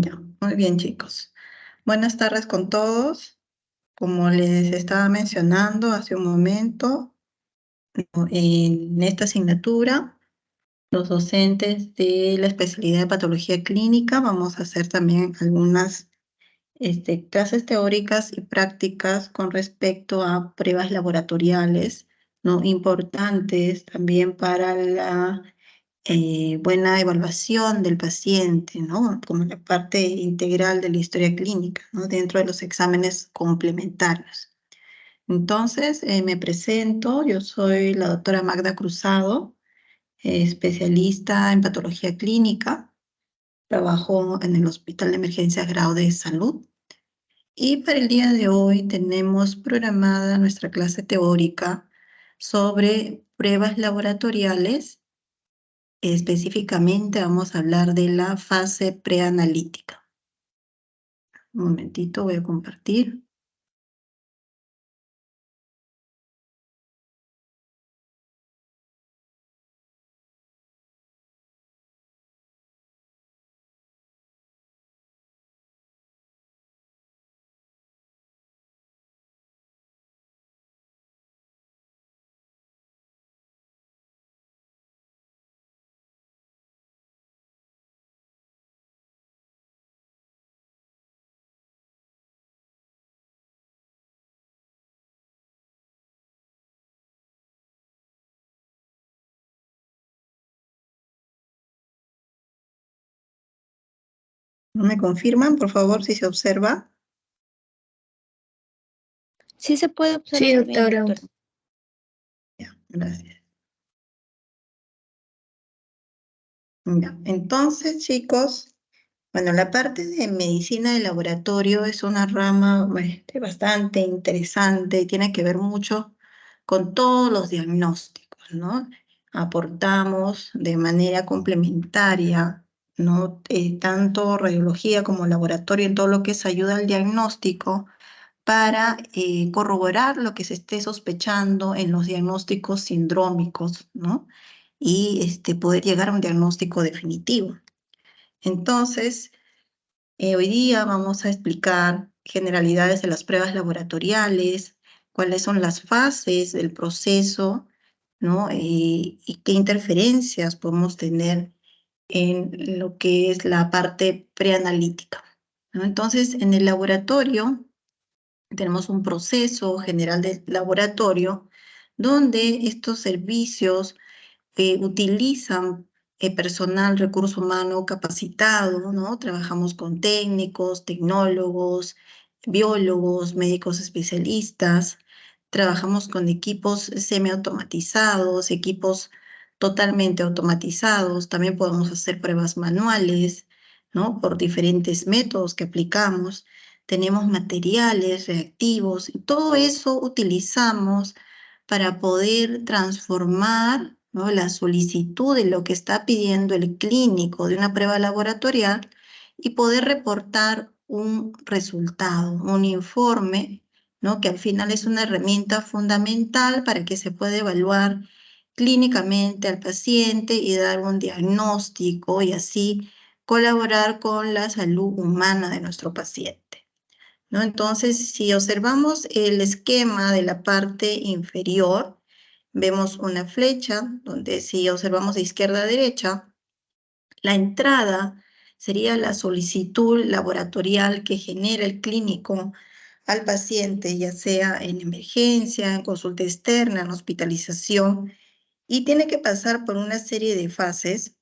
Ya, muy bien, chicos. Buenas tardes con todos. Como les estaba mencionando hace un momento, en esta asignatura, los docentes de la especialidad de patología clínica vamos a hacer también algunas clases teóricas y prácticas con respecto a pruebas laboratoriales, ¿no? Importantes también para la buena evaluación del paciente, ¿no? Como la parte integral de la historia clínica, ¿no? Dentro de los exámenes complementarios. Entonces, me presento, yo soy la doctora Magda Cruzado, especialista en patología clínica, trabajo en el Hospital de Emergencias Grado de Salud y para el día de hoy tenemos programada nuestra clase teórica sobre pruebas laboratoriales. Específicamente vamos a hablar de la fase preanalítica. Un momentito, voy a compartir. ¿No me confirman, por favor, si se observa? Sí se puede observar. Sí, bien, doctora. doctora. Ya, gracias. Ya, entonces, chicos, bueno, la parte de medicina de laboratorio es una rama bastante interesante y tiene que ver mucho con todos los diagnósticos, ¿no? Aportamos de manera complementaria, ¿no? Tanto radiología como laboratorio en todo lo que es ayuda al diagnóstico para corroborar lo que se esté sospechando en los diagnósticos sindrómicos, ¿no? Y poder llegar a un diagnóstico definitivo. Entonces, hoy día vamos a explicar generalidades de las pruebas laboratoriales, cuáles son las fases del proceso, ¿no? Y qué interferencias podemos tener en lo que es la parte preanalítica, ¿no? Entonces, en el laboratorio tenemos un proceso general de laboratorio donde estos servicios utilizan personal, recurso humano capacitado, ¿no? Trabajamos con técnicos, tecnólogos, biólogos, médicos especialistas, trabajamos con equipos semiautomatizados, equipos totalmente automatizados, también podemos hacer pruebas manuales, ¿no? Por diferentes métodos que aplicamos. Tenemos materiales reactivos y todo eso utilizamos para poder transformar, ¿no? La solicitud de lo que está pidiendo el clínico de una prueba laboratorial y poder reportar un resultado, un informe, ¿no? Que al final es una herramienta fundamental para que se pueda evaluar clínicamente al paciente y dar un diagnóstico y así colaborar con la salud humana de nuestro paciente, ¿no? Entonces, si observamos el esquema de la parte inferior, vemos una flecha donde si observamos de izquierda a derecha, la entrada sería la solicitud laboratorial que genera el clínico al paciente, ya sea en emergencia, en consulta externa, en hospitalización, y tiene que pasar por una serie de fases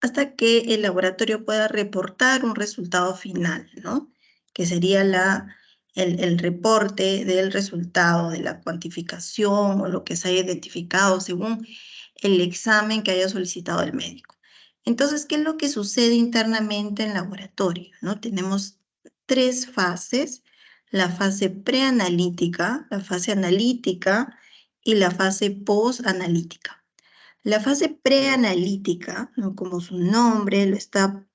hasta que el laboratorio pueda reportar un resultado final, ¿no? Que sería el reporte del resultado de la cuantificación o lo que se haya identificado según el examen que haya solicitado el médico. Entonces, ¿qué es lo que sucede internamente en el laboratorio, ¿no? Tenemos tres fases: la fase preanalítica, la fase analítica y la fase postanalítica. La fase preanalítica, ¿no? Como su nombre lo está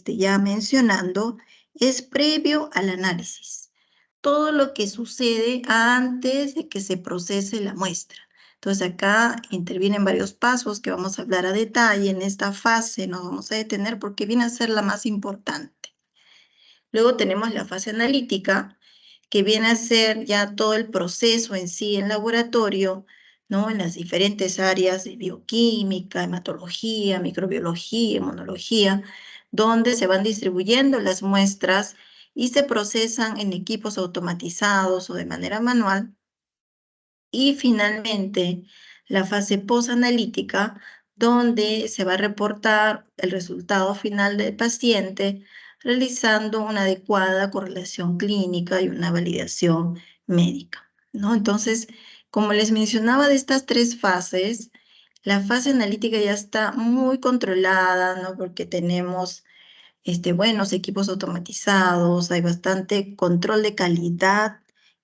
ya mencionando, es previo al análisis. Todo lo que sucede antes de que se procese la muestra. Entonces acá intervienen varios pasos que vamos a hablar a detalle. En esta fase nos vamos a detener porque viene a ser la más importante. Luego tenemos la fase analítica, que viene a ser ya todo el proceso en sí en laboratorio, ¿no? En las diferentes áreas de bioquímica, hematología, microbiología, inmunología, donde se van distribuyendo las muestras y se procesan en equipos automatizados o de manera manual. Y finalmente, la fase posanalítica, donde se va a reportar el resultado final del paciente realizando una adecuada correlación clínica y una validación médica, ¿no? Entonces, como les mencionaba de estas tres fases, la fase analítica ya está muy controlada, ¿no? Porque tenemos buenos equipos automatizados, hay bastante control de calidad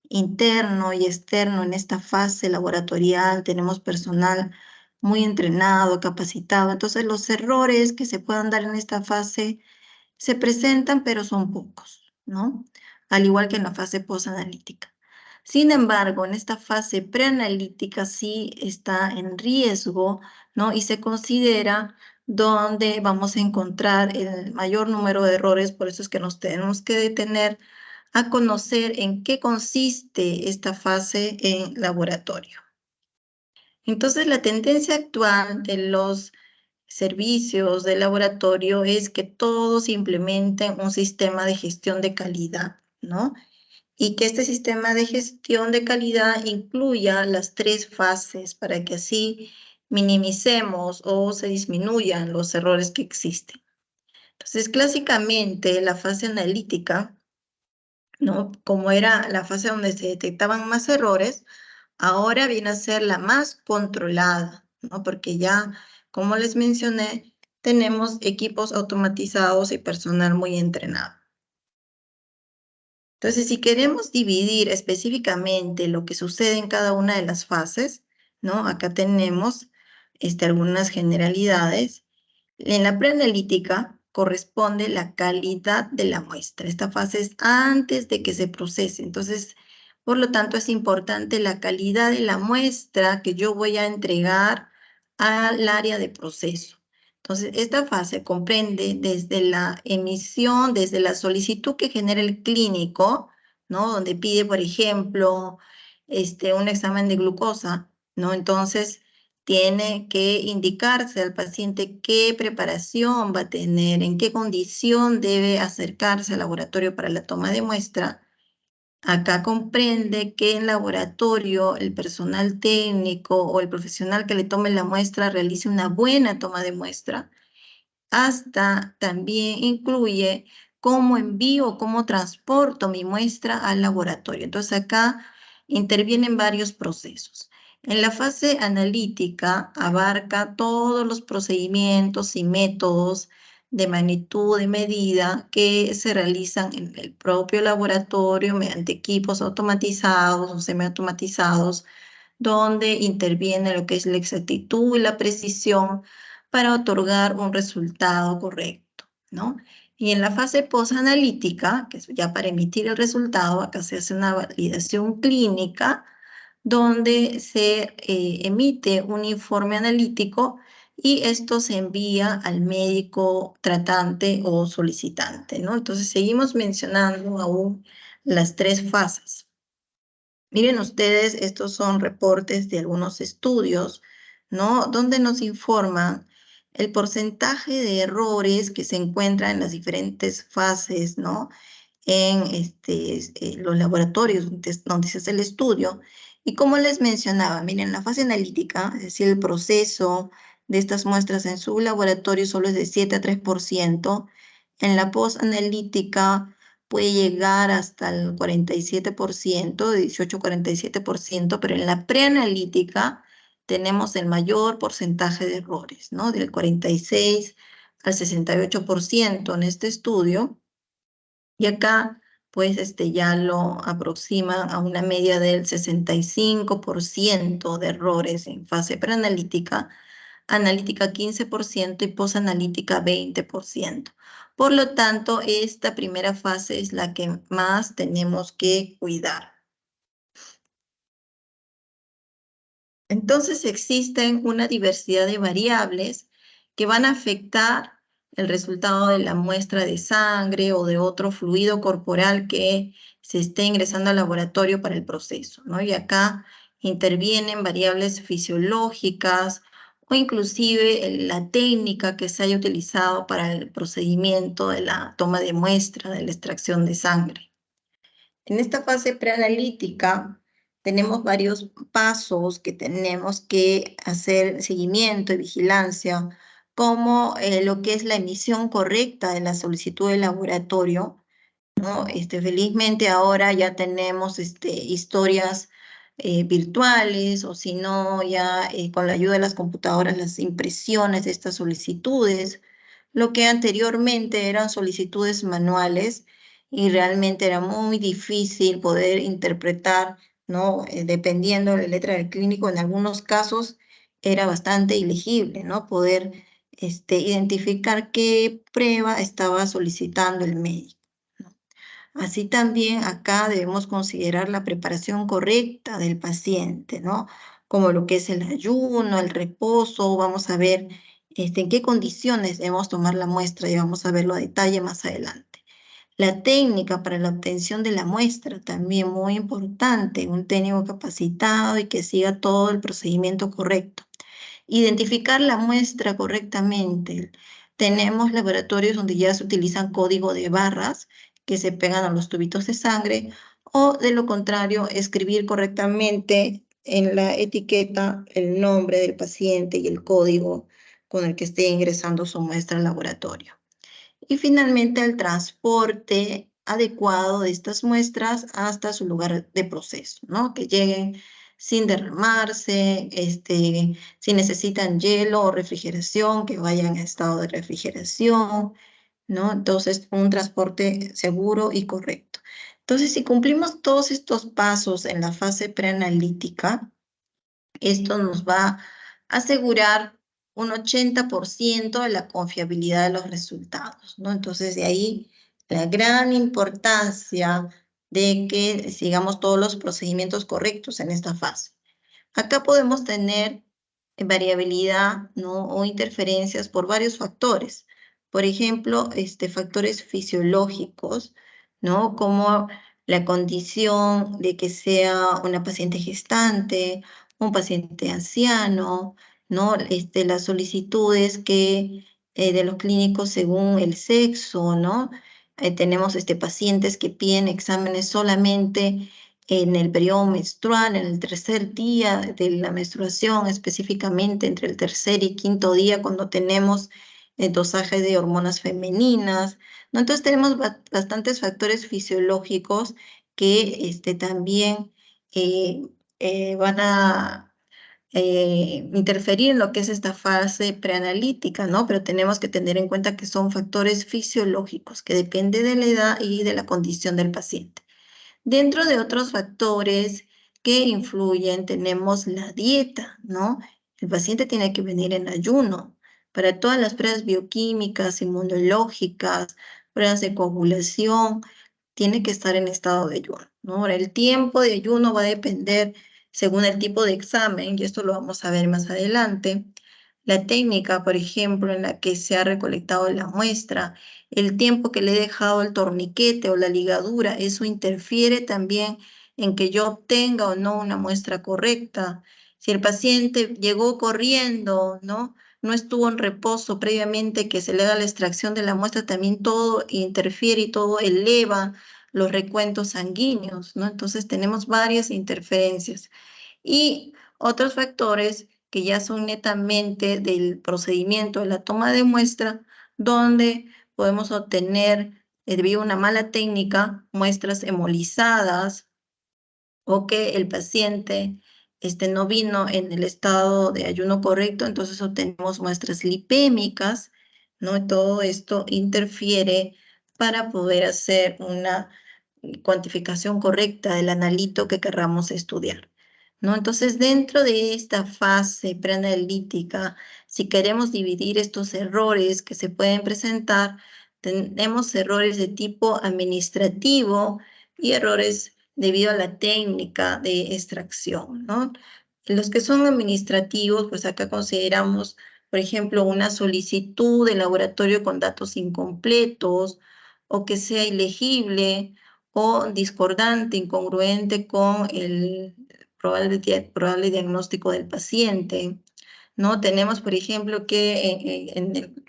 interno y externo en esta fase laboratorial, tenemos personal muy entrenado, capacitado, entonces los errores que se puedan dar en esta fase se presentan, pero son pocos, ¿no? Al igual que en la fase posanalítica. Sin embargo, en esta fase preanalítica sí está en riesgo, ¿no? Y se considera donde vamos a encontrar el mayor número de errores, por eso es que nos tenemos que detener a conocer en qué consiste esta fase en laboratorio. Entonces, la tendencia actual de los servicios de laboratorio es que todos implementen un sistema de gestión de calidad, ¿no? Y que este sistema de gestión de calidad incluya las tres fases para que así minimicemos o se disminuyan los errores que existen. Entonces, clásicamente, la fase analítica, ¿no? Como era la fase donde se detectaban más errores, ahora viene a ser la más controlada, ¿no? Porque ya, como les mencioné, tenemos equipos automatizados y personal muy entrenado. Entonces, si queremos dividir específicamente lo que sucede en cada una de las fases, ¿no? Acá tenemos algunas generalidades. En la preanalítica corresponde la calidad de la muestra. Esta fase es antes de que se procese. Entonces, por lo tanto, es importante la calidad de la muestra que yo voy a entregar al área de proceso. Entonces, esta fase comprende desde la emisión, desde la solicitud que genera el clínico, ¿no? Donde pide, por ejemplo, un examen de glucosa, ¿no? Entonces, tiene que indicarse al paciente qué preparación va a tener, en qué condición debe acercarse al laboratorio para la toma de muestra. Acá comprende que en laboratorio el personal técnico o el profesional que le tome la muestra realice una buena toma de muestra. Hasta también incluye cómo envío, cómo transporto mi muestra al laboratorio. Entonces acá intervienen varios procesos. En la fase analítica abarca todos los procedimientos y métodos de magnitud y medida que se realizan en el propio laboratorio mediante equipos automatizados o semiautomatizados, donde interviene lo que es la exactitud y la precisión para otorgar un resultado correcto, ¿no? Y en la fase posanalítica, que es ya para emitir el resultado, acá se hace una validación clínica donde se emite un informe analítico y esto se envía al médico tratante o solicitante, ¿no? Entonces seguimos mencionando aún las tres fases. Miren ustedes, estos son reportes de algunos estudios, ¿no? Donde nos informan el porcentaje de errores que se encuentran en las diferentes fases, ¿no? En los laboratorios donde se hace el estudio. Y como les mencionaba, miren, la fase analítica, es decir, el proceso de estas muestras en su laboratorio solo es de 7 a 3%. En la posanalítica puede llegar hasta el 47%, de 18 a 47%, pero en la preanalítica tenemos el mayor porcentaje de errores, ¿no? Del 46 al 68% en este estudio. Y acá, pues, ya lo aproximan a una media del 65% de errores en fase preanalítica, analítica 15% y posanalítica 20%. Por lo tanto, esta primera fase es la que más tenemos que cuidar. Entonces existen una diversidad de variables que van a afectar el resultado de la muestra de sangre o de otro fluido corporal que se esté ingresando al laboratorio para el proceso, ¿no? Y acá intervienen variables fisiológicas o inclusive la técnica que se haya utilizado para el procedimiento de la toma de muestra, de la extracción de sangre. En esta fase preanalítica tenemos varios pasos que tenemos que hacer seguimiento y vigilancia, como lo que es la emisión correcta de la solicitud de laboratorio, ¿no? Felizmente ahora ya tenemos historias virtuales, o si no, ya con la ayuda de las computadoras, las impresiones de estas solicitudes, lo que anteriormente eran solicitudes manuales y realmente era muy difícil poder interpretar, ¿no? Dependiendo de la letra del clínico, en algunos casos era bastante ilegible, ¿no? Poder identificar qué prueba estaba solicitando el médico. Así también acá debemos considerar la preparación correcta del paciente, ¿no? Como lo que es el ayuno, el reposo, vamos a ver en qué condiciones debemos tomar la muestra y vamos a verlo a detalle más adelante. La técnica para la obtención de la muestra también muy importante, un técnico capacitado y que siga todo el procedimiento correcto. Identificar la muestra correctamente. Tenemos laboratorios donde ya se utilizan código de barras que se pegan a los tubitos de sangre, o de lo contrario, escribir correctamente en la etiqueta el nombre del paciente y el código con el que esté ingresando su muestra al laboratorio. Y finalmente el transporte adecuado de estas muestras hasta su lugar de proceso, ¿no? Que lleguen sin derramarse, si necesitan hielo o refrigeración, que vayan en estado de refrigeración, ¿no? Entonces, un transporte seguro y correcto. Entonces, si cumplimos todos estos pasos en la fase preanalítica, esto nos va a asegurar un 80% de la confiabilidad de los resultados, ¿no? Entonces, de ahí la gran importancia de que sigamos todos los procedimientos correctos en esta fase. Acá podemos tener variabilidad, ¿no? O interferencias por varios factores. Por ejemplo, factores fisiológicos, ¿no? Como la condición de que sea una paciente gestante, un paciente anciano, ¿no? Las solicitudes de los clínicos según el sexo, ¿no? Tenemos pacientes que piden exámenes solamente en el periodo menstrual, en el tercer día de la menstruación, específicamente entre el tercer y quinto día, cuando tenemos el dosaje de hormonas femeninas, ¿no? Entonces tenemos bastantes factores fisiológicos que también eh, van a interferir en lo que es esta fase preanalítica, ¿no? Pero tenemos que tener en cuenta que son factores fisiológicos que dependen de la edad y de la condición del paciente. Dentro de otros factores que influyen, tenemos la dieta, ¿no? El paciente tiene que venir en ayuno para todas las pruebas bioquímicas, inmunológicas, pruebas de coagulación, tiene que estar en estado de ayuno, ¿no? Ahora, el tiempo de ayuno va a depender según el tipo de examen, y esto lo vamos a ver más adelante. La técnica, por ejemplo, en la que se ha recolectado la muestra, el tiempo que le he dejado el torniquete o la ligadura, eso interfiere también en que yo obtenga o no una muestra correcta. Si el paciente llegó corriendo, ¿no? No estuvo en reposo previamente que se le haga la extracción de la muestra, también todo interfiere y todo eleva los recuentos sanguíneos, ¿no? Entonces tenemos varias interferencias. Y otros factores que ya son netamente del procedimiento de la toma de muestra, donde podemos obtener, debido a una mala técnica, muestras hemolizadas, o que el paciente no vino en el estado de ayuno correcto, entonces obtenemos muestras lipémicas, ¿no? Todo esto interfiere para poder hacer una cuantificación correcta del analito que querramos estudiar, ¿no? Entonces, dentro de esta fase preanalítica, si queremos dividir estos errores que se pueden presentar, tenemos errores de tipo administrativo y errores debido a la técnica de extracción, ¿no? Los que son administrativos, pues acá consideramos, por ejemplo, una solicitud de laboratorio con datos incompletos o que sea ilegible o discordante, incongruente con el probable diagnóstico del paciente. ¿No? Tenemos, por ejemplo, que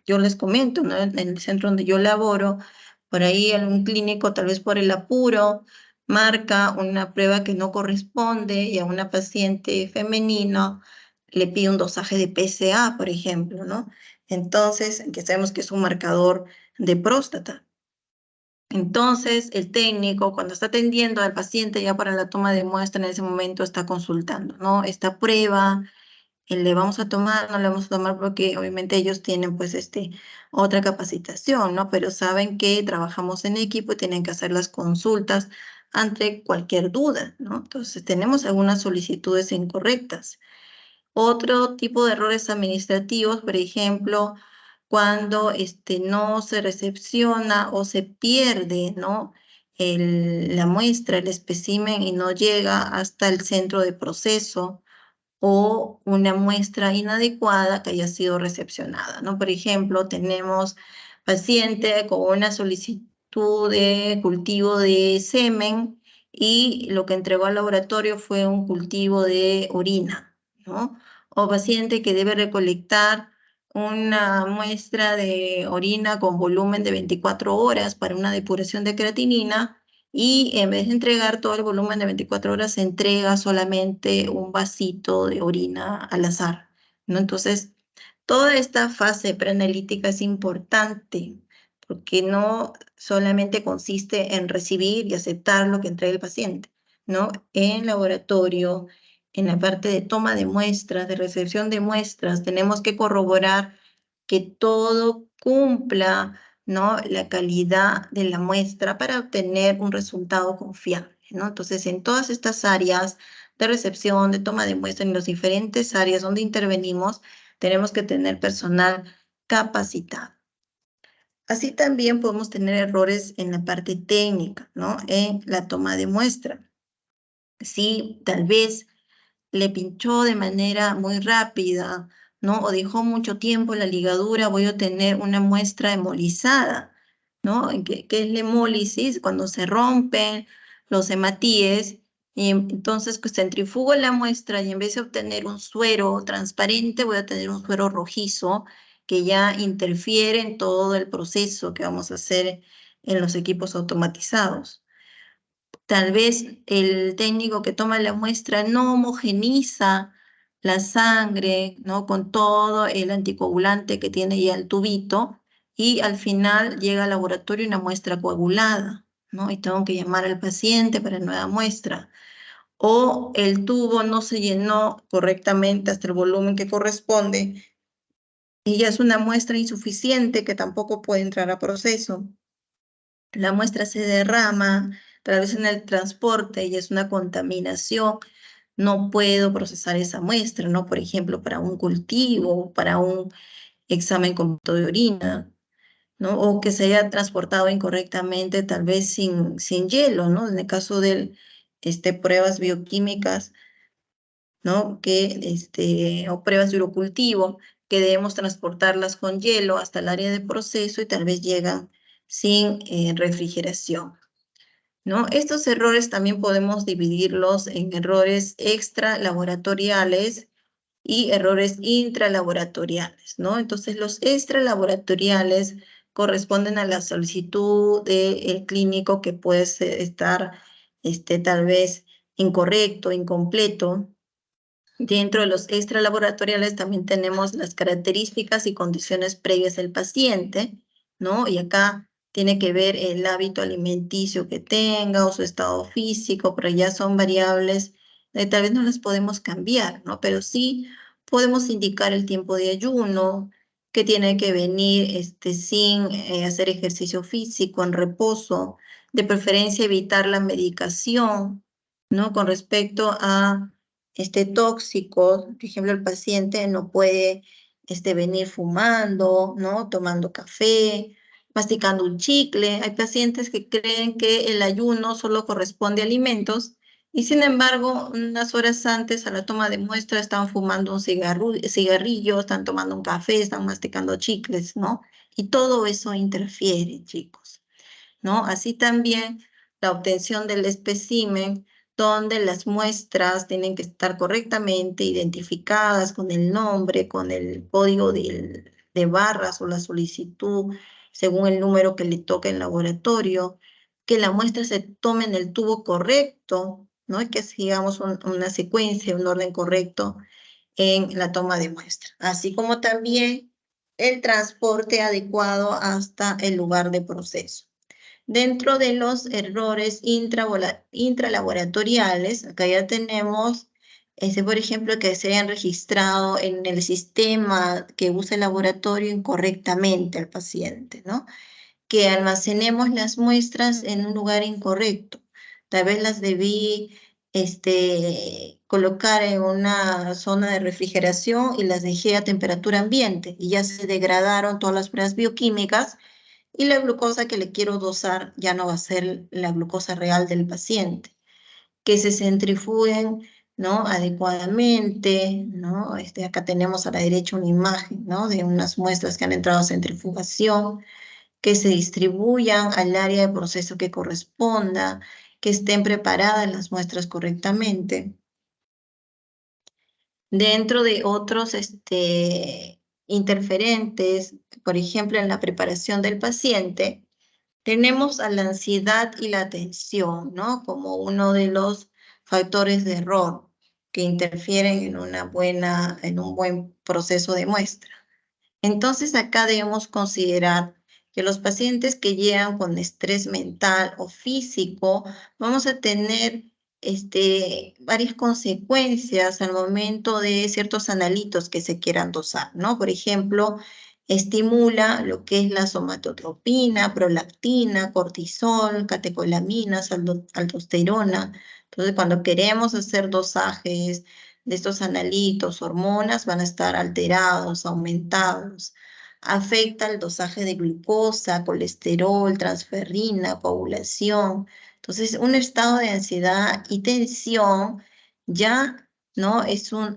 yo les comento, ¿no? En el centro donde yo laboro, por ahí algún clínico, tal vez por el apuro, marca una prueba que no corresponde y a una paciente femenina le pide un dosaje de PSA, por ejemplo, ¿no? Entonces, que sabemos que es un marcador de próstata. Entonces, el técnico, cuando está atendiendo al paciente ya para la toma de muestra, en ese momento está consultando, ¿no? Esta prueba le vamos a tomar, no le vamos a tomar porque obviamente ellos tienen pues otra capacitación, ¿no? Pero saben que trabajamos en equipo y tienen que hacer las consultas ante cualquier duda, ¿no? Entonces tenemos algunas solicitudes incorrectas. Otro tipo de errores administrativos, por ejemplo, cuando no se recepciona o se pierde, ¿no? La muestra, el espécimen y no llega hasta el centro de proceso o una muestra inadecuada que haya sido recepcionada, ¿no? Por ejemplo, tenemos paciente con una solicitud de cultivo de semen y lo que entregó al laboratorio fue un cultivo de orina, ¿no? O paciente que debe recolectar una muestra de orina con volumen de 24 horas para una depuración de creatinina y en vez de entregar todo el volumen de 24 horas, se entrega solamente un vasito de orina al azar, ¿no? Entonces, toda esta fase preanalítica es importante porque no solamente consiste en recibir y aceptar lo que entrega el paciente, ¿no? En laboratorio, en la parte de toma de muestras, de recepción de muestras, tenemos que corroborar que todo cumpla, ¿no? La calidad de la muestra para obtener un resultado confiable, ¿no? Entonces, en todas estas áreas de recepción, de toma de muestra, en las diferentes áreas donde intervenimos, tenemos que tener personal capacitado. Así también podemos tener errores en la parte técnica, ¿no? En la toma de muestra. Si tal vez le pinchó de manera muy rápida, ¿no? O dejó mucho tiempo la ligadura, voy a tener una muestra hemolizada, ¿no? ¿Qué es la hemólisis? Cuando se rompen los hematíes, y entonces pues, centrifugo la muestra y en vez de obtener un suero transparente, voy a tener un suero rojizo que ya interfiere en todo el proceso que vamos a hacer en los equipos automatizados. Tal vez el técnico que toma la muestra no homogeniza la sangre, ¿no? Con todo el anticoagulante que tiene ya el tubito y al final llega al laboratorio una muestra coagulada, ¿no? Y tengo que llamar al paciente para nueva muestra. O el tubo no se llenó correctamente hasta el volumen que corresponde y ya es una muestra insuficiente que tampoco puede entrar a proceso. La muestra se derrama, tal vez en el transporte y es una contaminación, no puedo procesar esa muestra, ¿no? Por ejemplo, para un cultivo, para un examen completo de orina, ¿no? O que se haya transportado incorrectamente, tal vez sin hielo, ¿no? En el caso de pruebas bioquímicas, ¿no? O pruebas de urocultivo, que debemos transportarlas con hielo hasta el área de proceso y tal vez llegan sin refrigeración, ¿no? Estos errores también podemos dividirlos en errores extralaboratoriales y errores intralaboratoriales, ¿no? Entonces, los extralaboratoriales corresponden a la solicitud del clínico que puede estar tal vez incorrecto, incompleto. Dentro de los extralaboratoriales también tenemos las características y condiciones previas del paciente, ¿no? Y acá tiene que ver el hábito alimenticio que tenga o su estado físico, pero ya son variables, tal vez no las podemos cambiar, ¿no? Pero sí podemos indicar el tiempo de ayuno, que tiene que venir sin hacer ejercicio físico, en reposo, de preferencia evitar la medicación, ¿no? Con respecto a tóxico, por ejemplo, el paciente no puede venir fumando, ¿no? Tomando café, masticando un chicle. Hay pacientes que creen que el ayuno solo corresponde a alimentos Y sin embargo, unas horas antes a la toma de muestra están fumando un cigarrillo, están tomando un café, están masticando chicles, ¿no? Y todo eso interfiere, chicos, ¿no? Así también la obtención del espécimen, donde las muestras tienen que estar correctamente identificadas con el nombre, con el código de barras o la solicitud, según el número que le toca en laboratorio, que la muestra se tome en el tubo correcto, ¿no? Y que sigamos una secuencia, un orden correcto en la toma de muestra, así como también el transporte adecuado hasta el lugar de proceso. Dentro de los errores intralaboratoriales, acá ya tenemos, por ejemplo, que se hayan registrado en el sistema que usa el laboratorio incorrectamente al paciente, ¿no? Que almacenemos las muestras en un lugar incorrecto. Tal vez las debí colocar en una zona de refrigeración y las dejé a temperatura ambiente y ya se degradaron todas las pruebas bioquímicas y la glucosa que le quiero dosar ya no va a ser la glucosa real del paciente. Que se centrifuguen, ¿no? Adecuadamente, ¿no? Acá tenemos a la derecha una imagen, ¿no? De unas muestras que han entrado a centrifugación, que se distribuyan al área de proceso que corresponda, que estén preparadas las muestras correctamente. Dentro de otros interferentes, por ejemplo, en la preparación del paciente, tenemos a la ansiedad y la tensión, ¿no? Como uno de los factores de error que interfieren en un buen proceso de muestra. Entonces, acá debemos considerar que los pacientes que llegan con estrés mental o físico, vamos a tener varias consecuencias al momento de ciertos analitos que se quieran dosar, ¿no? Por ejemplo, estimula lo que es la somatotropina, prolactina, cortisol, catecolaminas, aldosterona. Entonces, cuando queremos hacer dosajes de estos analitos, hormonas, van a estar alterados, aumentados. Afecta el dosaje de glucosa, colesterol, transferrina, coagulación. Entonces, un estado de ansiedad y tensión ya no es un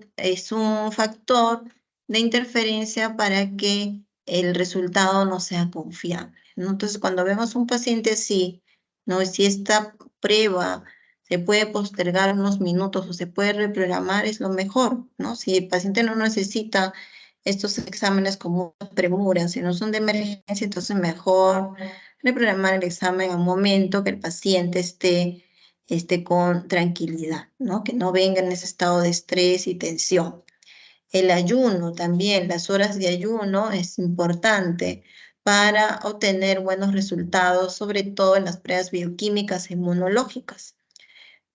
factor de interferencia para que el resultado no sea confiable, ¿no? Entonces, cuando vemos un paciente así, ¿no? Si esta prueba se puede postergar unos minutos o se puede reprogramar, es lo mejor, ¿no? Si el paciente no necesita estos exámenes con mucha premura, si no son de emergencia, entonces mejor reprogramar el examen en un momento que el paciente esté con tranquilidad, ¿no? Que no venga en ese estado de estrés y tensión. El ayuno también, las horas de ayuno es importante para obtener buenos resultados, sobre todo en las pruebas bioquímicas e inmunológicas.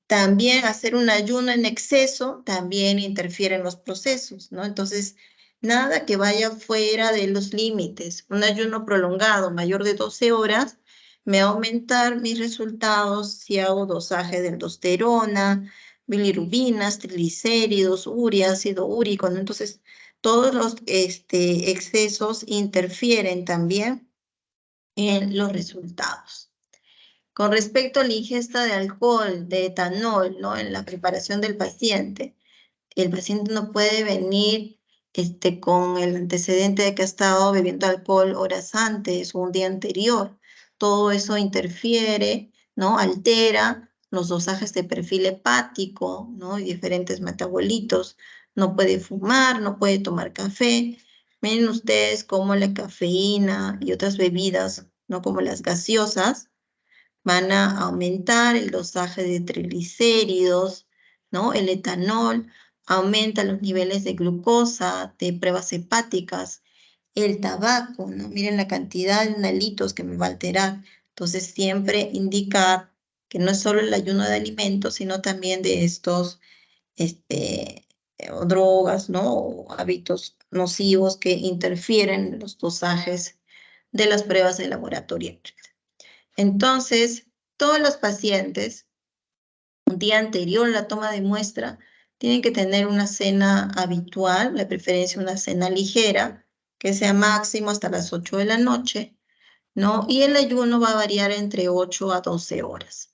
También hacer un ayuno en exceso también interfiere en los procesos, ¿no? Entonces, nada que vaya fuera de los límites. Un ayuno prolongado, mayor de 12 horas, me va a aumentar mis resultados si hago dosaje de aldosterona, bilirrubinas, triglicéridos, urea, ácido úrico, ¿no? Entonces, todos los excesos interfieren también en los resultados. Con respecto a la ingesta de alcohol, de etanol, ¿no? En la preparación del paciente, el paciente no puede venir con el antecedente de que ha estado bebiendo alcohol horas antes o un día anterior. Todo eso interfiere, ¿no? Altera los dosajes de perfil hepático, ¿no? Y diferentes metabolitos. No puede fumar, no puede tomar café. Miren ustedes cómo la cafeína y otras bebidas, ¿no? Como las gaseosas, van a aumentar el dosaje de triglicéridos, ¿no? El etanol aumenta los niveles de glucosa, de pruebas hepáticas, el tabaco, ¿no? Miren la cantidad de analitos que me va a alterar. Entonces, siempre indicar que no es solo el ayuno de alimentos, sino también de estos, o drogas, ¿no? O hábitos nocivos que interfieren en los dosajes de las pruebas de laboratorio. Entonces, todos los pacientes, un día anterior a la toma de muestra, tienen que tener una cena habitual, de preferencia una cena ligera, que sea máximo hasta las 8 de la noche, ¿no? Y el ayuno va a variar entre 8 a 12 horas.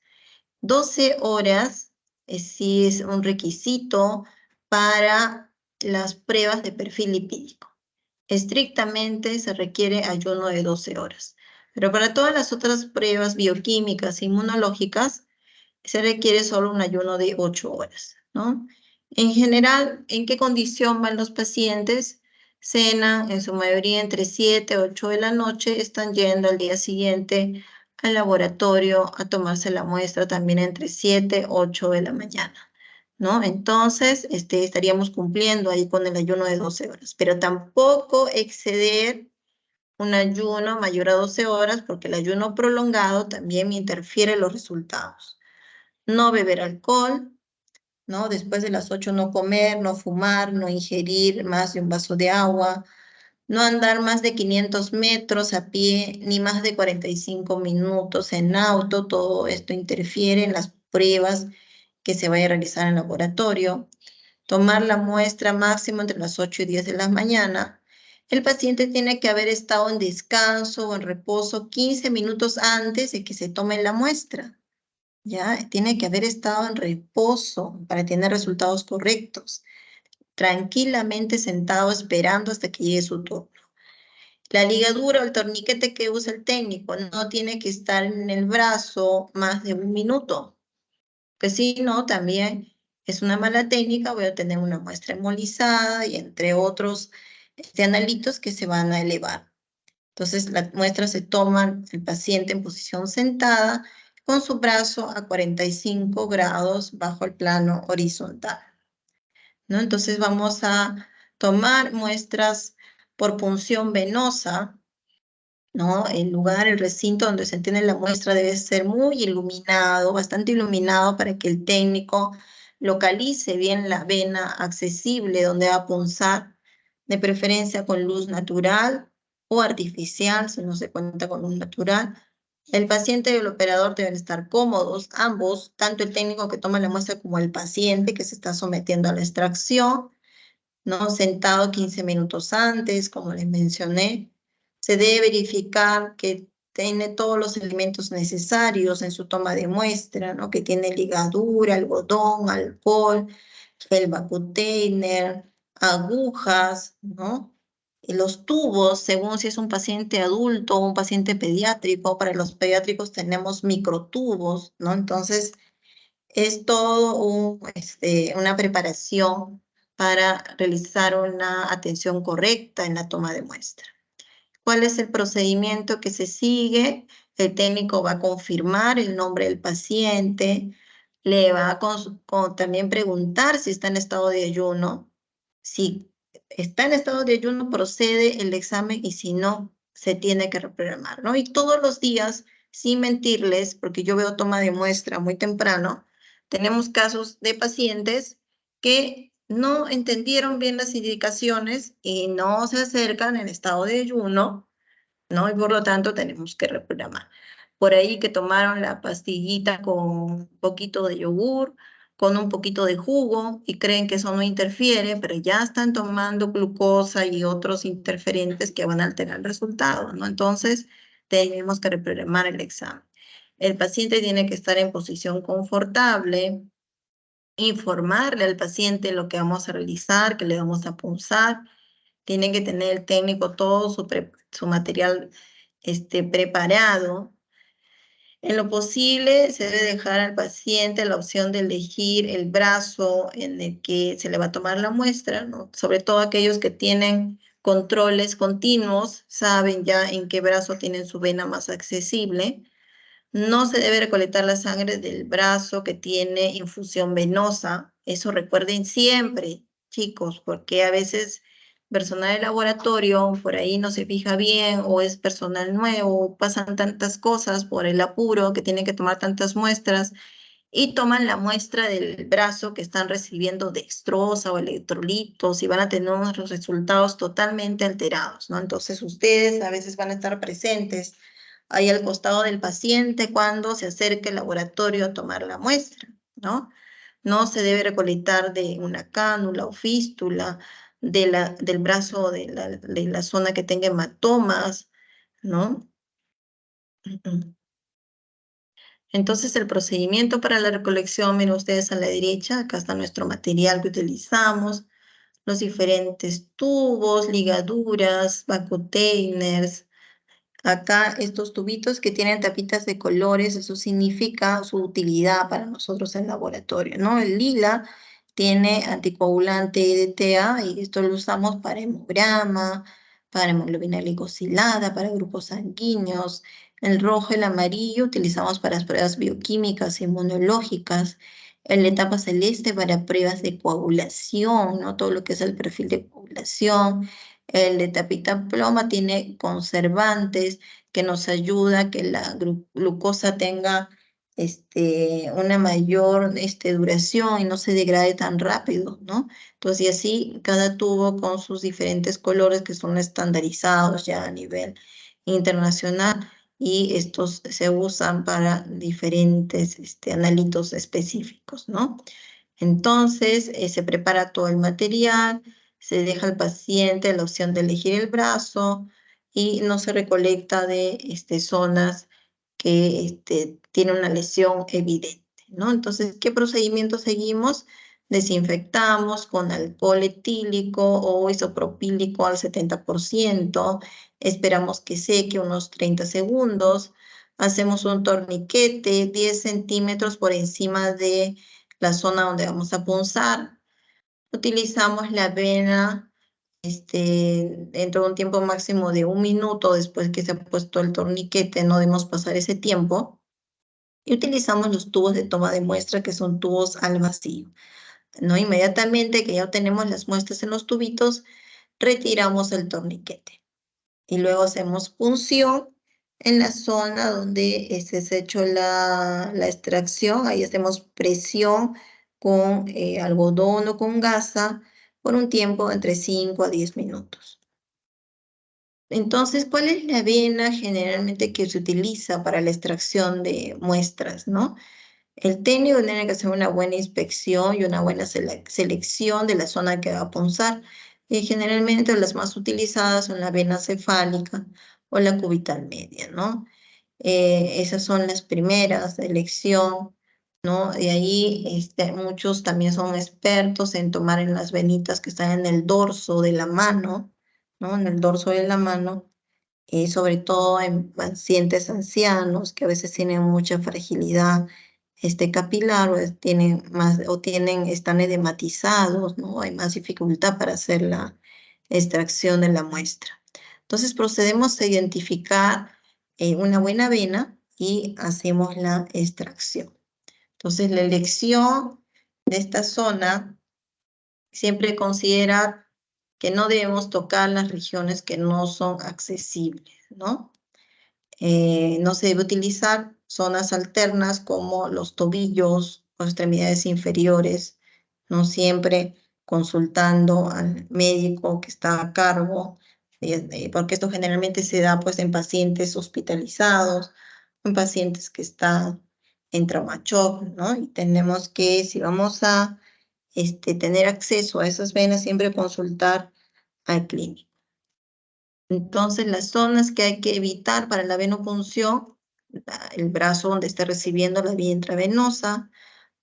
12 horas sí es un requisito para las pruebas de perfil lipídico. Estrictamente se requiere ayuno de 12 horas. Pero para todas las otras pruebas bioquímicas, inmunológicas, se requiere solo un ayuno de 8 horas, ¿no? En general, ¿en qué condición van los pacientes? Cenan en su mayoría entre 7 y 8 de la noche, están yendo al día siguiente al laboratorio a tomarse la muestra también entre 7 y 8 de la mañana, ¿no? Entonces, estaríamos cumpliendo ahí con el ayuno de 12 horas, pero tampoco exceder un ayuno mayor a 12 horas porque el ayuno prolongado también interfiere en los resultados. No beber alcohol, ¿no? Después de las 8 no comer, no fumar, no ingerir más de un vaso de agua, no andar más de 500 metros a pie, ni más de 45 minutos en auto. Todo esto interfiere en las pruebas que se vaya a realizar en el laboratorio. Tomar la muestra máximo entre las 8 y 10 de la mañana. El paciente tiene que haber estado en descanso o en reposo 15 minutos antes de que se tome la muestra. Ya tiene que haber estado en reposo para tener resultados correctos, tranquilamente sentado esperando hasta que llegue su turno. La ligadura o el torniquete que usa el técnico no tiene que estar en el brazo más de un minuto, que si no, también es una mala técnica, voy a tener una muestra hemolizada y entre otros analitos que se van a elevar. Entonces, las muestras se toman el paciente en posición sentada con su brazo a 45 grados bajo el plano horizontal, ¿no? Entonces, vamos a tomar muestras por punción venosa, ¿no? El lugar, el recinto donde se tiene la muestra debe ser muy iluminado, bastante iluminado para que el técnico localice bien la vena accesible donde va a punzar, de preferencia con luz natural o artificial, si no se cuenta con luz natural. El paciente y el operador deben estar cómodos, ambos, tanto el técnico que toma la muestra como el paciente que se está sometiendo a la extracción, ¿no? Sentado 15 minutos antes, como les mencioné. Se debe verificar que tiene todos los elementos necesarios en su toma de muestra, ¿no? Que tiene ligadura, algodón, alcohol, el vacuteiner, agujas, ¿no? Y los tubos, según si es un paciente adulto o un paciente pediátrico, para los pediátricos tenemos microtubos, ¿no? Entonces, es todo una preparación para realizar una atención correcta en la toma de muestra. ¿Cuál es el procedimiento que se sigue? El técnico va a confirmar el nombre del paciente, le va a también preguntar si está en estado de ayuno. Si está en estado de ayuno, procede el examen y si no, se tiene que reprogramar, ¿no? Y todos los días, sin mentirles, porque yo veo toma de muestra muy temprano, tenemos casos de pacientes que no entendieron bien las indicaciones y no se acercan en estado de ayuno, ¿no? Y por lo tanto tenemos que reprogramar. Por ahí que tomaron la pastillita con un poquito de yogur, con un poquito de jugo y creen que eso no interfiere, pero ya están tomando glucosa y otros interferentes que van a alterar el resultado, ¿no? Entonces tenemos que reprogramar el examen. El paciente tiene que estar en posición confortable, informarle al paciente lo que vamos a realizar, que le vamos a punzar. Tiene que tener el técnico todo su material preparado. En lo posible, se debe dejar al paciente la opción de elegir el brazo en el que se le va a tomar la muestra, ¿no? Sobre todo aquellos que tienen controles continuos, saben ya en qué brazo tienen su vena más accesible. No se debe recolectar la sangre del brazo que tiene infusión venosa. Eso recuerden siempre, chicos, porque a veces personal de laboratorio por ahí no se fija bien o es personal nuevo, pasan tantas cosas por el apuro que tienen que tomar tantas muestras y toman la muestra del brazo que están recibiendo dextrosa o electrolitos y van a tener unos resultados totalmente alterados, ¿no? Entonces ustedes a veces van a estar presentes ahí al costado del paciente cuando se acerque el laboratorio a tomar la muestra, ¿no? No se debe recolectar de una cánula o fístula, del brazo de la zona que tenga hematomas, ¿no? Entonces, el procedimiento para la recolección, miren ustedes a la derecha, acá está nuestro material que utilizamos, los diferentes tubos, ligaduras, containers. Acá estos tubitos que tienen tapitas de colores, eso significa su utilidad para nosotros en laboratorio, ¿no? El lila tiene anticoagulante EDTA y esto lo usamos para hemograma, para hemoglobina glicosilada, para grupos sanguíneos. El rojo y el amarillo utilizamos para las pruebas bioquímicas e inmunológicas. El etapa celeste para pruebas de coagulación, ¿no? Todo lo que es el perfil de coagulación. El de tapita ploma tiene conservantes que nos ayuda a que la glucosa tenga una mayor duración y no se degrade tan rápido, ¿no? Entonces, y así cada tubo con sus diferentes colores que son estandarizados ya a nivel internacional y estos se usan para diferentes analitos específicos, ¿no? Entonces, se prepara todo el material, se deja al paciente la opción de elegir el brazo y no se recolecta de zonas que tienen una lesión evidente, ¿no? Entonces, ¿qué procedimiento seguimos? Desinfectamos con alcohol etílico o isopropílico al 70%, esperamos que seque unos 30 segundos, hacemos un torniquete 10 centímetros por encima de la zona donde vamos a punzar. Utilizamos la vena dentro de un tiempo máximo de 1 minuto después que se ha puesto el torniquete, no debemos pasar ese tiempo. Y utilizamos los tubos de toma de muestra, que son tubos al vacío, ¿no? Inmediatamente que ya tenemos las muestras en los tubitos, retiramos el torniquete y luego hacemos punción en la zona donde se ha hecho la extracción. Ahí hacemos presión con algodón o con gasa por un tiempo entre 5 a 10 minutos. Entonces, ¿cuál es la vena generalmente que se utiliza para la extracción de muestras, no? El técnico tiene que hacer una buena inspección y una buena selección de la zona que va a punzar. Y generalmente las más utilizadas son la vena cefálica o la cubital media, ¿no? Esas son las primeras de elección, ¿no? Y ahí muchos también son expertos en tomar en las venitas que están en el dorso de la mano, ¿no? En el dorso de la mano, sobre todo en pacientes ancianos que a veces tienen mucha fragilidad capilar tienen más, están edematizados, ¿no? Hay más dificultad para hacer la extracción de la muestra. Entonces procedemos a identificar una buena vena y hacemos la extracción. Entonces la elección de esta zona siempre considera que no debemos tocar las regiones que no son accesibles, ¿no? No se debe utilizar zonas alternas como los tobillos o extremidades inferiores, no siempre consultando al médico que está a cargo, porque esto generalmente se da pues en pacientes hospitalizados, en pacientes que están en trauma shock, ¿no? Y tenemos que, si vamos a tener acceso a esas venas, siempre consultar al clínico. Entonces, las zonas que hay que evitar para la venopunción, el brazo donde esté recibiendo la vía intravenosa,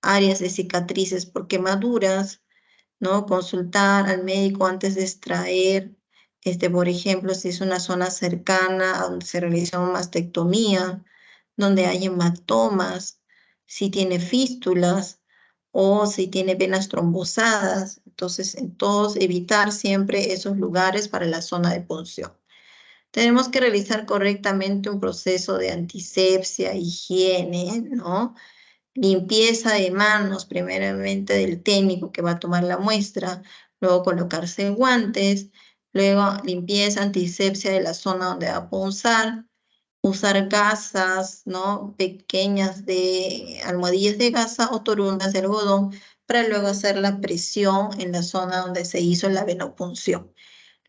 áreas de cicatrices por quemaduras, ¿no? Consultar al médico antes de extraer, por ejemplo, si es una zona cercana a donde se realiza una mastectomía, donde hay hematomas, si tiene fístulas o si tiene venas trombosadas. Entonces, en todos evitar siempre esos lugares para la zona de punción. Tenemos que realizar correctamente un proceso de antisepsia, higiene, ¿no? Limpieza de manos, primeramente del técnico que va a tomar la muestra, luego colocarse guantes, luego limpieza, antisepsia de la zona donde va a punzar, usar gasas, ¿no? Pequeñas de almohadillas de gasa o torundas de algodón para luego hacer la presión en la zona donde se hizo la venopunción.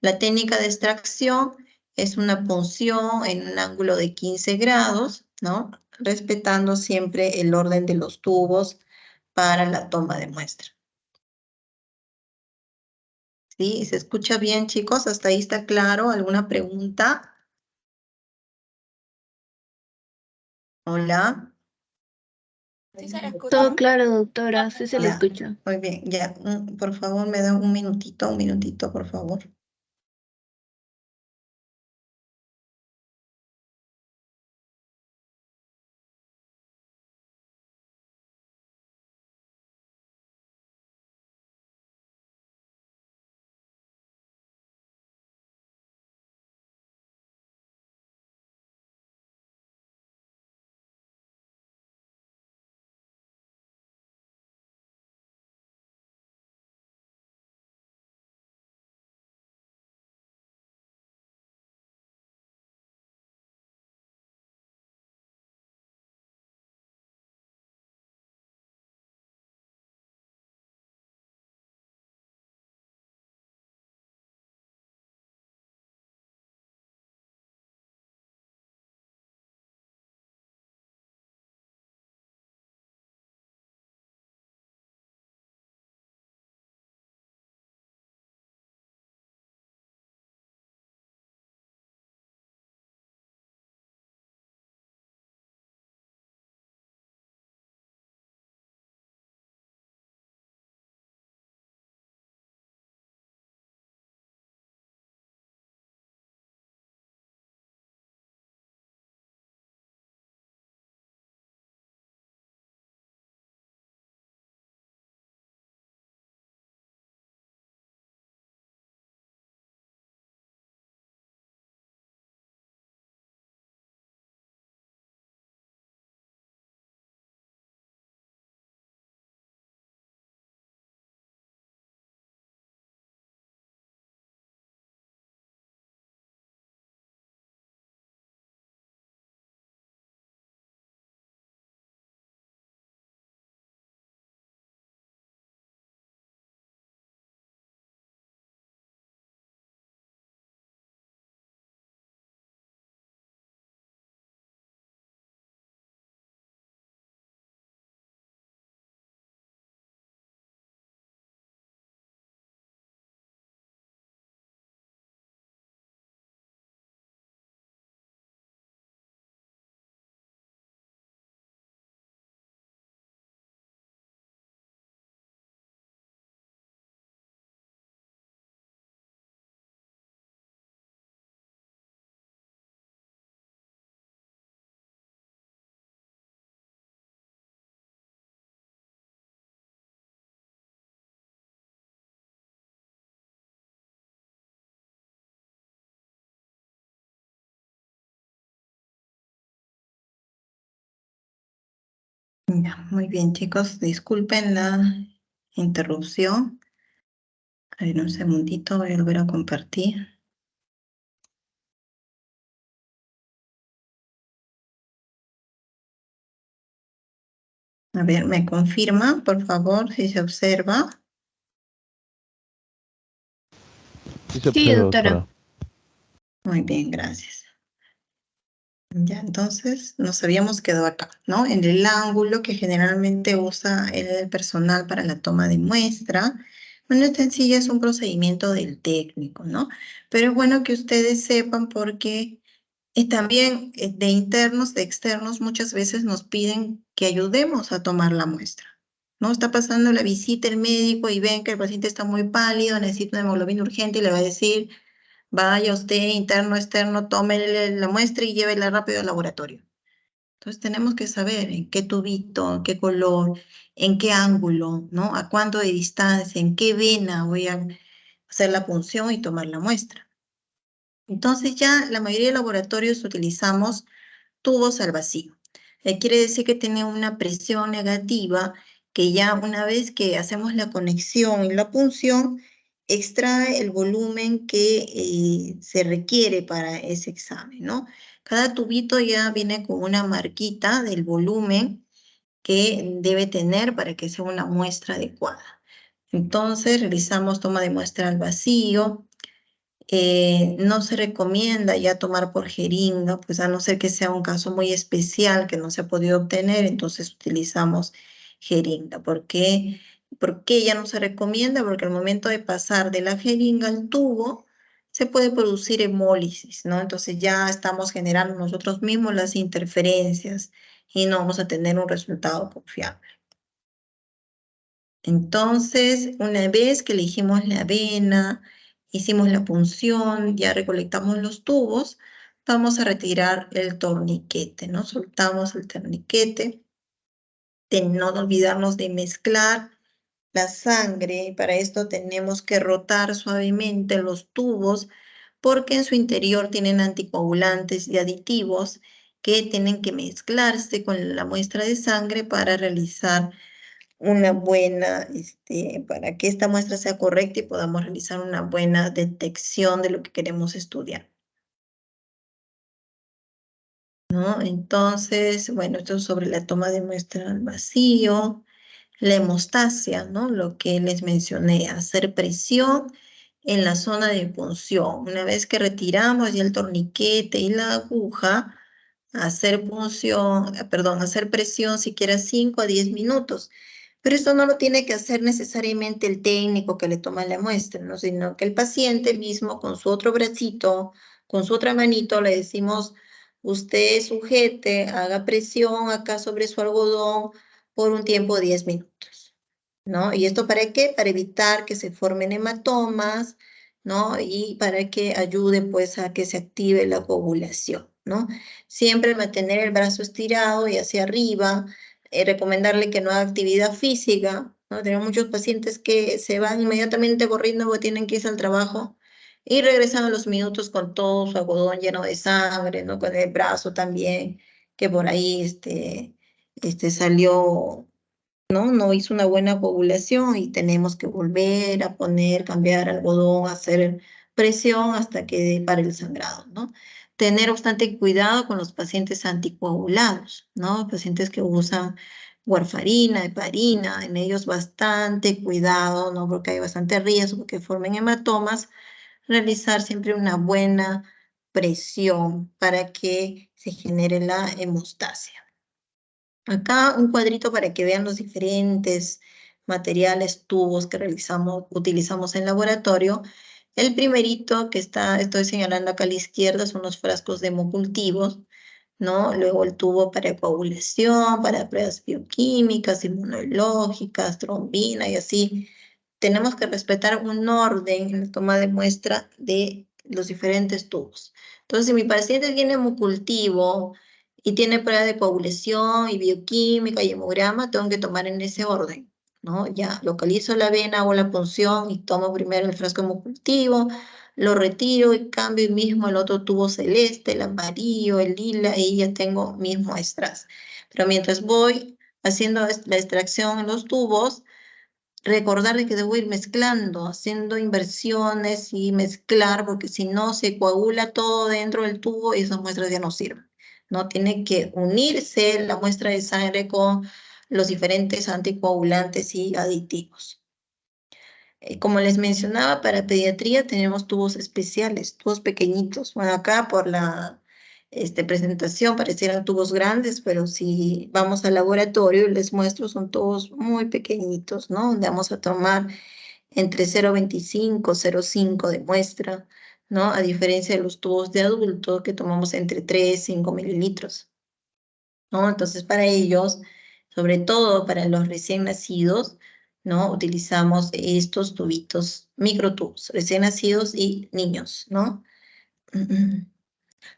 La técnica de extracción es una punción en un ángulo de 15 grados, ¿no? Respetando siempre el orden de los tubos para la toma de muestra. ¿Sí? ¿Se escucha bien, chicos? ¿Hasta ahí está claro? ¿Alguna pregunta? Hola. Sí se le escucha. Todo claro, doctora, sí se le Ya, escucha. muy bien, ya. Por favor, me da un minutito, por favor. Ya, muy bien, chicos. Disculpen la interrupción. A ver, un segundito, voy a volver a compartir. A ver, ¿me confirma, por favor, si se observa? Sí se Sí, observa, doctora. doctora. Muy bien, gracias. Ya, entonces nos habíamos quedado acá, ¿no? En el ángulo que generalmente usa el personal para la toma de muestra. Bueno, esta en sí ya es un procedimiento del técnico, ¿no? Pero es bueno que ustedes sepan porque también de internos, de externos, muchas veces nos piden que ayudemos a tomar la muestra, ¿no? Está pasando la visita el médico y ven que el paciente está muy pálido, necesita una hemoglobina urgente y le va a decir: vaya usted, interno, externo, tome la muestra y llévela rápido al laboratorio. Entonces tenemos que saber en qué tubito, en qué color, en qué ángulo, ¿no? A cuánto de distancia, en qué vena voy a hacer la punción y tomar la muestra. Entonces ya la mayoría de laboratorios utilizamos tubos al vacío. Quiere decir que tiene una presión negativa que ya una vez que hacemos la conexión y la punción, extrae el volumen que se requiere para ese examen, ¿no? Cada tubito ya viene con una marquita del volumen que debe tener para que sea una muestra adecuada. Entonces realizamos toma de muestra al vacío. No se recomienda ya tomar por jeringa, pues a no ser que sea un caso muy especial que no se ha podido obtener, entonces utilizamos jeringa. ¿Por qué ya no se recomienda? Porque al momento de pasar de la jeringa al tubo, se puede producir hemólisis, ¿no? Entonces ya estamos generando nosotros mismos las interferencias y no vamos a tener un resultado confiable. Entonces, una vez que elegimos la vena, hicimos la punción, ya recolectamos los tubos, vamos a retirar el torniquete, ¿no? Soltamos el torniquete, de no olvidarnos de mezclar la sangre. Para esto tenemos que rotar suavemente los tubos porque en su interior tienen anticoagulantes y aditivos que tienen que mezclarse con la muestra de sangre para realizar una buena, para que esta muestra sea correcta y podamos realizar una buena detección de lo que queremos estudiar, ¿no? Entonces, bueno, esto es sobre la toma de muestra al vacío. La hemostasia, ¿no? Lo que les mencioné, hacer presión en la zona de punción. Una vez que retiramos ya el torniquete y la aguja, hacer punción, perdón, hacer presión siquiera 5 a 10 minutos. Pero esto no lo tiene que hacer necesariamente el técnico que le toma la muestra, ¿no? Sino que el paciente mismo con su otro bracito, con su otra manito, le decimos, usted sujete, haga presión acá sobre su algodón por un tiempo de 10 minutos, ¿no? ¿Y esto para qué? Para evitar que se formen hematomas, ¿no? Y para que ayude pues a que se active la coagulación, ¿no? Siempre mantener el brazo estirado y hacia arriba, recomendarle que no haga actividad física, ¿no? Tenemos muchos pacientes que se van inmediatamente corriendo porque tienen que irse al trabajo y regresan a los minutos con todo su algodón lleno de sangre, ¿no? Con el brazo también, que por ahí salió, ¿no? No hizo una buena coagulación y tenemos que volver a poner, cambiar algodón, hacer presión hasta que pare el sangrado, ¿no? Tener bastante cuidado con los pacientes anticoagulados, ¿no? Pacientes que usan warfarina, heparina, en ellos bastante cuidado, ¿no? Porque hay bastante riesgo que formen hematomas. Realizar siempre una buena presión para que se genere la hemostasia. Acá un cuadrito para que vean los diferentes materiales, tubos que utilizamos en laboratorio. El primerito que estoy señalando acá a la izquierda son los frascos de hemocultivos, ¿no? Luego el tubo para coagulación, para pruebas bioquímicas, inmunológicas, trombina y así. Tenemos que respetar un orden en la toma de muestra de los diferentes tubos. Entonces, si mi paciente tiene hemocultivo y tiene prueba de coagulación y bioquímica y hemograma, tengo que tomar en ese orden, ¿no? Ya localizo la vena, hago la punción y tomo primero el frasco hemocultivo, lo retiro y cambio mismo el otro tubo celeste, el amarillo, el lila, y ya tengo mis muestras. Pero mientras voy haciendo la extracción en los tubos, recordarle que debo ir mezclando, haciendo inversiones y mezclar, porque si no se coagula todo dentro del tubo y esas muestras ya no sirven. No tiene que unirse la muestra de sangre con los diferentes anticoagulantes y aditivos. Como les mencionaba, para pediatría tenemos tubos especiales, tubos pequeñitos. Bueno, acá por la presentación parecieran tubos grandes, pero si vamos al laboratorio, les muestro, son tubos muy pequeñitos, ¿no? Donde vamos a tomar entre 0,25, 0,5 de muestra, ¿no? A diferencia de los tubos de adulto que tomamos entre 3, 5 mililitros, ¿no? Entonces, para ellos, sobre todo para los recién nacidos, ¿no? Utilizamos estos tubitos, microtubos, recién nacidos y niños, ¿no?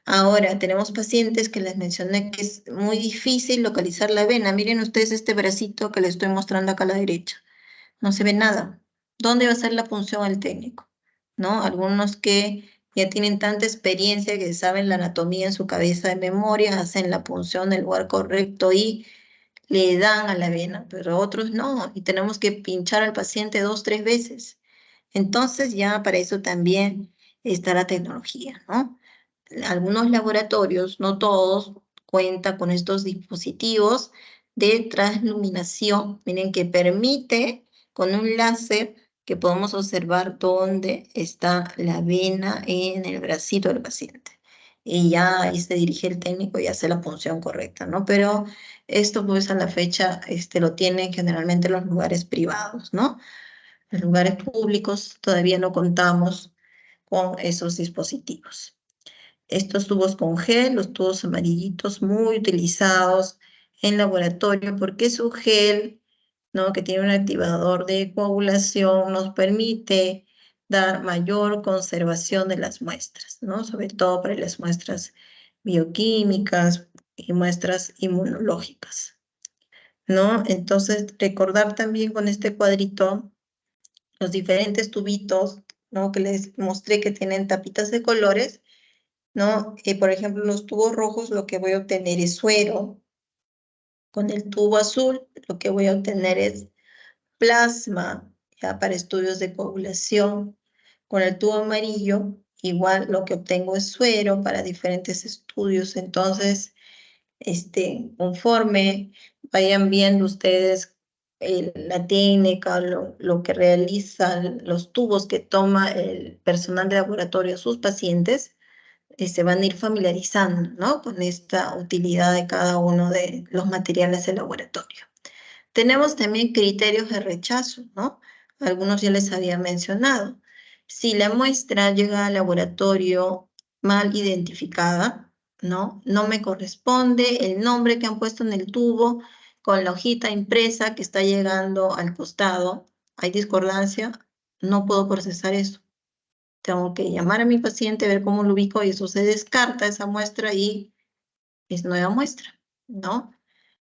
Ahora, tenemos pacientes que les mencioné que es muy difícil localizar la vena. Miren ustedes este bracito que les estoy mostrando acá a la derecha. No se ve nada. ¿Dónde va a ser la punción al técnico? ¿No? Algunos que ya tienen tanta experiencia que saben la anatomía en su cabeza de memoria, hacen la punción en el lugar correcto y le dan a la vena, pero otros no, y tenemos que pinchar al paciente 2, 3 veces. Entonces ya para eso también está la tecnología, ¿no? Algunos laboratorios, no todos, cuentan con estos dispositivos de transluminación, miren, que permite con un láser que podamos observar dónde está la vena en el bracito del paciente. Y ya ahí se dirige el técnico y hace la punción correcta, ¿no? Pero esto pues a la fecha lo tienen generalmente los lugares privados, ¿no? En lugares públicos todavía no contamos con esos dispositivos. Estos tubos con gel, los tubos amarillitos muy utilizados en laboratorio porque es un gel, ¿no? Que tiene un activador de coagulación, nos permite dar mayor conservación de las muestras, ¿no? Sobre todo para las muestras bioquímicas y muestras inmunológicas, ¿no? Entonces, recordar también con este cuadrito los diferentes tubitos, ¿no? Que les mostré que tienen tapitas de colores, ¿no? Por ejemplo, los tubos rojos, lo que voy a obtener es suero. Con el tubo azul, lo que voy a obtener es plasma, ya para estudios de coagulación. Con el tubo amarillo, igual lo que obtengo es suero para diferentes estudios. Entonces, conforme vayan viendo ustedes la técnica, lo que realizan los tubos que toma el personal de laboratorio a sus pacientes, se van a ir familiarizando, ¿no? Con esta utilidad de cada uno de los materiales de laboratorio. Tenemos también criterios de rechazo, ¿no? Algunos ya les había mencionado. Si la muestra llega al laboratorio mal identificada, ¿no? No me corresponde el nombre que han puesto en el tubo con la hojita impresa que está llegando al costado, hay discordancia, no puedo procesar eso. Tengo que llamar a mi paciente, ver cómo lo ubico y eso se descarta esa muestra y es nueva muestra, ¿no?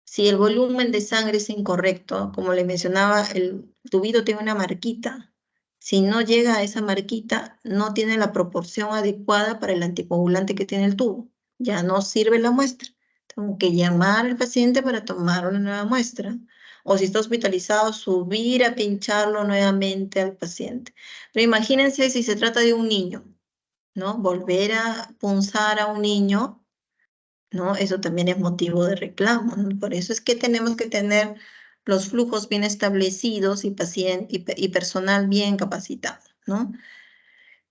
Si el volumen de sangre es incorrecto, como le mencionaba, el tubito tiene una marquita. Si no llega a esa marquita, no tiene la proporción adecuada para el anticoagulante que tiene el tubo. Ya no sirve la muestra. Tengo que llamar al paciente para tomar una nueva muestra. O si está hospitalizado, subir a pincharlo nuevamente al paciente. Pero imagínense si se trata de un niño, ¿no? Volver a punzar a un niño, ¿no? Eso también es motivo de reclamo, ¿no? Por eso es que tenemos que tener los flujos bien establecidos y personal bien capacitado, ¿no?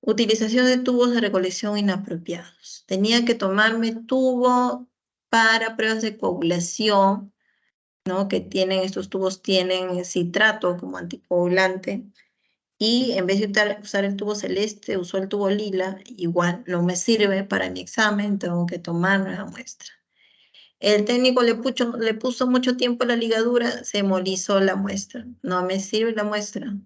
Utilización de tubos de recolección inapropiados. Tenía que tomarme tubo para pruebas de coagulación, ¿no? Que estos tubos tienen citrato como anticoagulante, y en vez de usar el tubo celeste, usó el tubo lila, igual no me sirve para mi examen, tengo que tomar nueva muestra. El técnico le puso mucho tiempo a la ligadura, se hemolizó la muestra. No me sirve la muestra.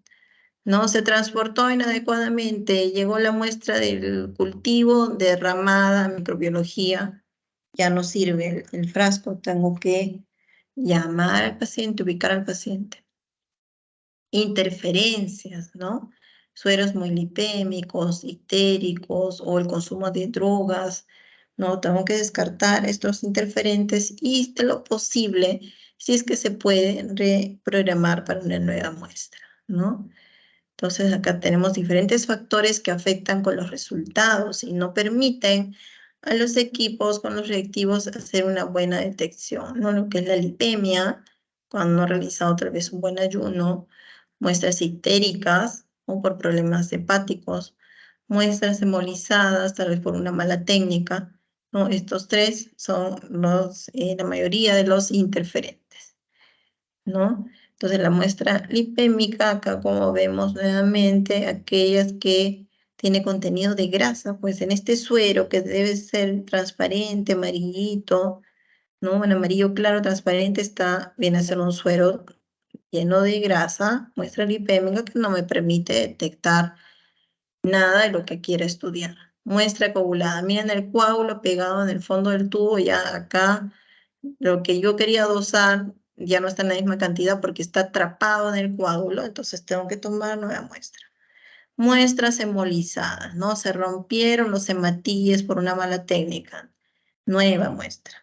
No se transportó inadecuadamente. Llegó la muestra del cultivo derramada, microbiología. Ya no sirve el frasco. Tengo que llamar al paciente, ubicar al paciente. Interferencias, ¿no? Sueros muy lipémicos, ictéricos o el consumo de drogas, ¿no? Tengo que descartar estos interferentes y de lo posible, si es que se puede, reprogramar para una nueva muestra, ¿no? Entonces acá tenemos diferentes factores que afectan con los resultados y no permiten a los equipos con los reactivos hacer una buena detección, ¿no? Lo que es la lipemia, cuando no ha realizado otra vez un buen ayuno, muestras ictéricas o por problemas hepáticos, muestras hemolizadas, tal vez por una mala técnica, ¿no? Estos tres son la mayoría de los interferentes, ¿no? Entonces la muestra lipémica, acá como vemos nuevamente, aquellas que tiene contenido de grasa, pues en este suero que debe ser transparente, amarillito, ¿no? En amarillo claro, transparente, viene a ser un suero lleno de grasa, muestra lipémica que no me permite detectar nada de lo que quiera estudiar. Muestra coagulada, miren el coágulo pegado en el fondo del tubo, ya acá lo que yo quería dosar ya no está en la misma cantidad porque está atrapado en el coágulo, entonces tengo que tomar nueva muestra. Muestras hemolizadas, ¿no? Se rompieron los hematíes por una mala técnica. Nueva muestra.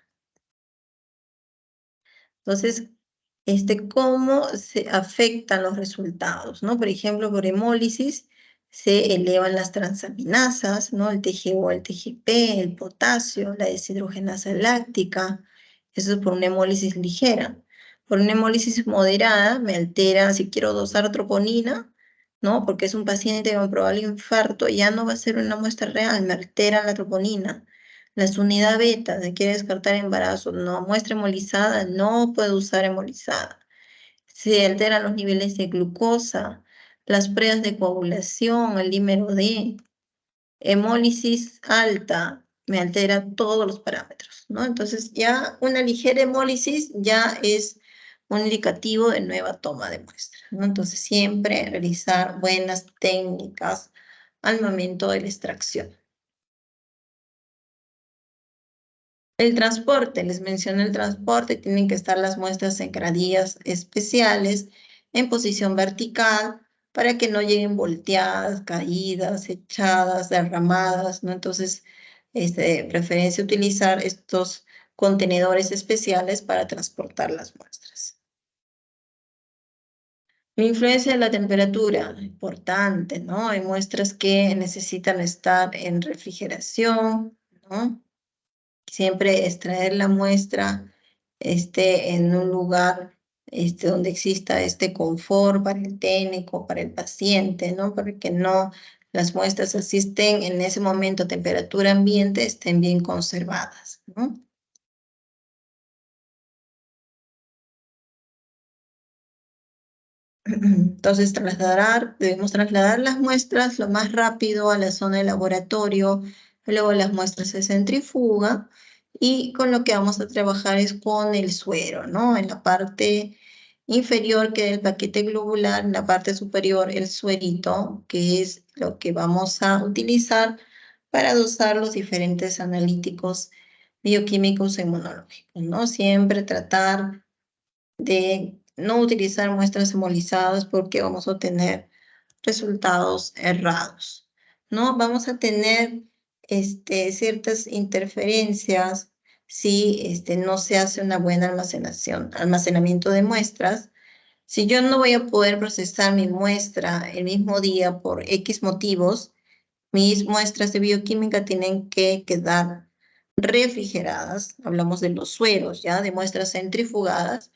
Entonces, cómo se afectan los resultados, ¿no? Por ejemplo, por hemólisis se elevan las transaminasas, ¿no? El TGO, el TGP, el potasio, la deshidrogenasa láctica. Eso es por una hemólisis ligera. Por una hemólisis moderada me altera, si quiero dosar troponina, ¿no? Porque es un paciente con probable infarto, ya no va a ser una muestra real, me altera la troponina. La unidad beta, se quiere descartar embarazo, no, muestra hemolizada, no puedo usar hemolizada. Se alteran los niveles de glucosa, las pruebas de coagulación, el dímero D, hemólisis alta, me altera todos los parámetros, ¿no? Entonces ya una ligera hemólisis ya es un indicativo de nueva toma de muestra, ¿no? Entonces siempre realizar buenas técnicas al momento de la extracción. El transporte, les mencioné el transporte, tienen que estar las muestras en gradillas especiales, en posición vertical, para que no lleguen volteadas, caídas, echadas, derramadas, ¿no? Entonces, de preferencia utilizar estos contenedores especiales para transportar las muestras. La influencia de la temperatura, importante, ¿no? Hay muestras que necesitan estar en refrigeración, ¿no? Siempre extraer la muestra en un lugar donde exista este confort para el técnico, para el paciente, ¿no? Para que no las muestras asisten en ese momento a temperatura ambiente, estén bien conservadas, ¿no? Entonces, debemos trasladar las muestras lo más rápido a la zona de laboratorio, luego las muestras se centrifugan y con lo que vamos a trabajar es con el suero, ¿no? En la parte inferior queda el paquete globular, en la parte superior el suerito, que es lo que vamos a utilizar para dosar los diferentes analíticos bioquímicos e inmunológicos, ¿no? Siempre tratar de no utilizar muestras hemolizadas porque vamos a obtener resultados errados, ¿no? Vamos a tener ciertas interferencias si no se hace una buena almacenamiento de muestras. Si yo no voy a poder procesar mi muestra el mismo día por X motivos, mis muestras de bioquímica tienen que quedar refrigeradas. Hablamos de los sueros, ¿ya? De muestras centrifugadas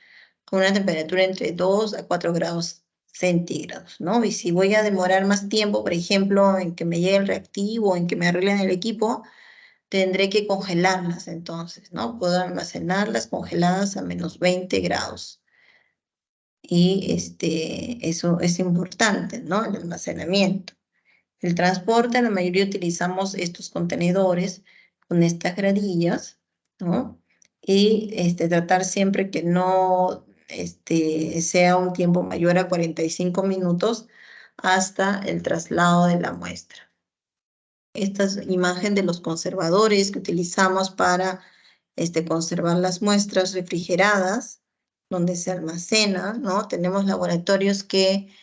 con una temperatura entre 2 a 4 grados centígrados, ¿no? Y si voy a demorar más tiempo, por ejemplo, en que me llegue el reactivo, en que me arreglen el equipo, tendré que congelarlas entonces, ¿no? Puedo almacenarlas congeladas a menos 20 grados. Y eso es importante, ¿no? El almacenamiento. El transporte, la mayoría utilizamos estos contenedores con estas gradillas, ¿no? Y tratar siempre que no sea un tiempo mayor a 45 minutos hasta el traslado de la muestra. Esta es imagen de los conservadores que utilizamos para conservar las muestras refrigeradas, donde se almacena, ¿no? Tenemos laboratorios que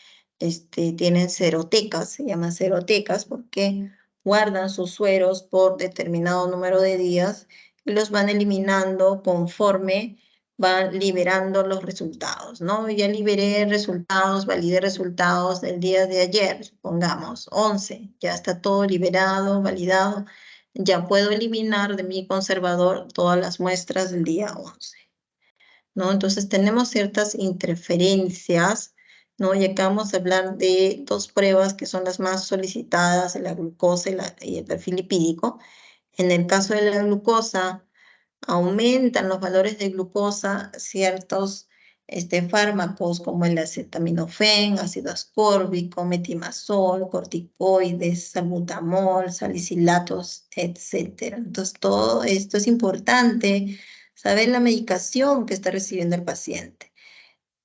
tienen serotecas, se llaman serotecas porque guardan sus sueros por determinado número de días y los van eliminando conforme van liberando los resultados, ¿no? Ya liberé resultados, validé resultados del día de ayer, supongamos, 11, ya está todo liberado, validado, ya puedo eliminar de mi conservador todas las muestras del día 11, ¿no? Entonces tenemos ciertas interferencias, ¿no? Y acá vamos a hablar de dos pruebas que son las más solicitadas, la glucosa y el perfil lipídico. En el caso de la glucosa, aumentan los valores de glucosa ciertos fármacos como el acetaminofén, ácido ascórbico, metimazol, corticoides, salbutamol, salicilatos, etc. Entonces, todo esto es importante, saber la medicación que está recibiendo el paciente.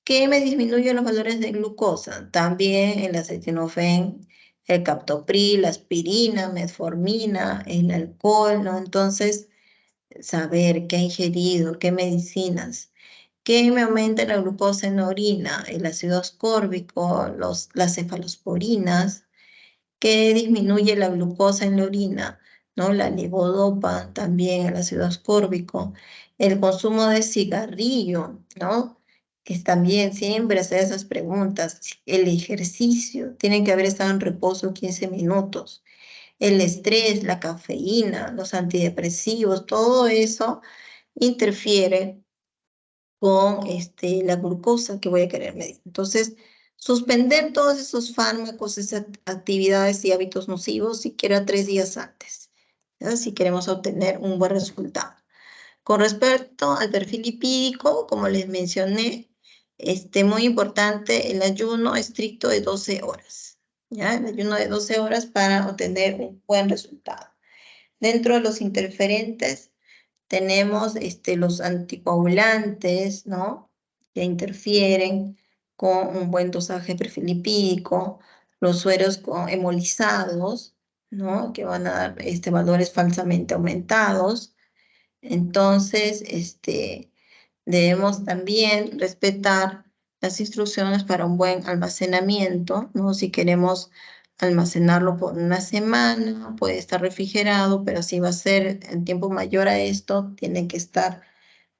¿Qué me disminuye los valores de glucosa? También el acetaminofén, el captopril, la aspirina, metformina, el alcohol, ¿no? Entonces, saber qué he ingerido, qué medicinas, qué me aumenta la glucosa en la orina, el ácido ascórbico, las cefalosporinas, qué disminuye la glucosa en la orina, ¿no? La levodopa, también el ácido ascórbico, el consumo de cigarrillo, ¿no? Es también siempre hacer esas preguntas, el ejercicio, tiene que haber estado en reposo 15 minutos, el estrés, la cafeína, los antidepresivos, todo eso interfiere con la glucosa que voy a querer medir. Entonces, suspender todos esos fármacos, esas actividades y hábitos nocivos siquiera 3 días antes, ¿ya? Si queremos obtener un buen resultado. Con respecto al perfil lipídico, como les mencioné, muy importante el ayuno estricto de 12 horas, ¿ya? El ayuno de 12 horas para obtener un buen resultado. Dentro de los interferentes tenemos los anticoagulantes, ¿no? Que interfieren con un buen dosaje perfilipídico, los sueros hemolizados, ¿no? Que van a dar valores falsamente aumentados. Entonces, debemos también respetar las instrucciones para un buen almacenamiento, ¿no? Si queremos almacenarlo por una semana, puede estar refrigerado, pero si va a ser en tiempo mayor a esto, tiene que estar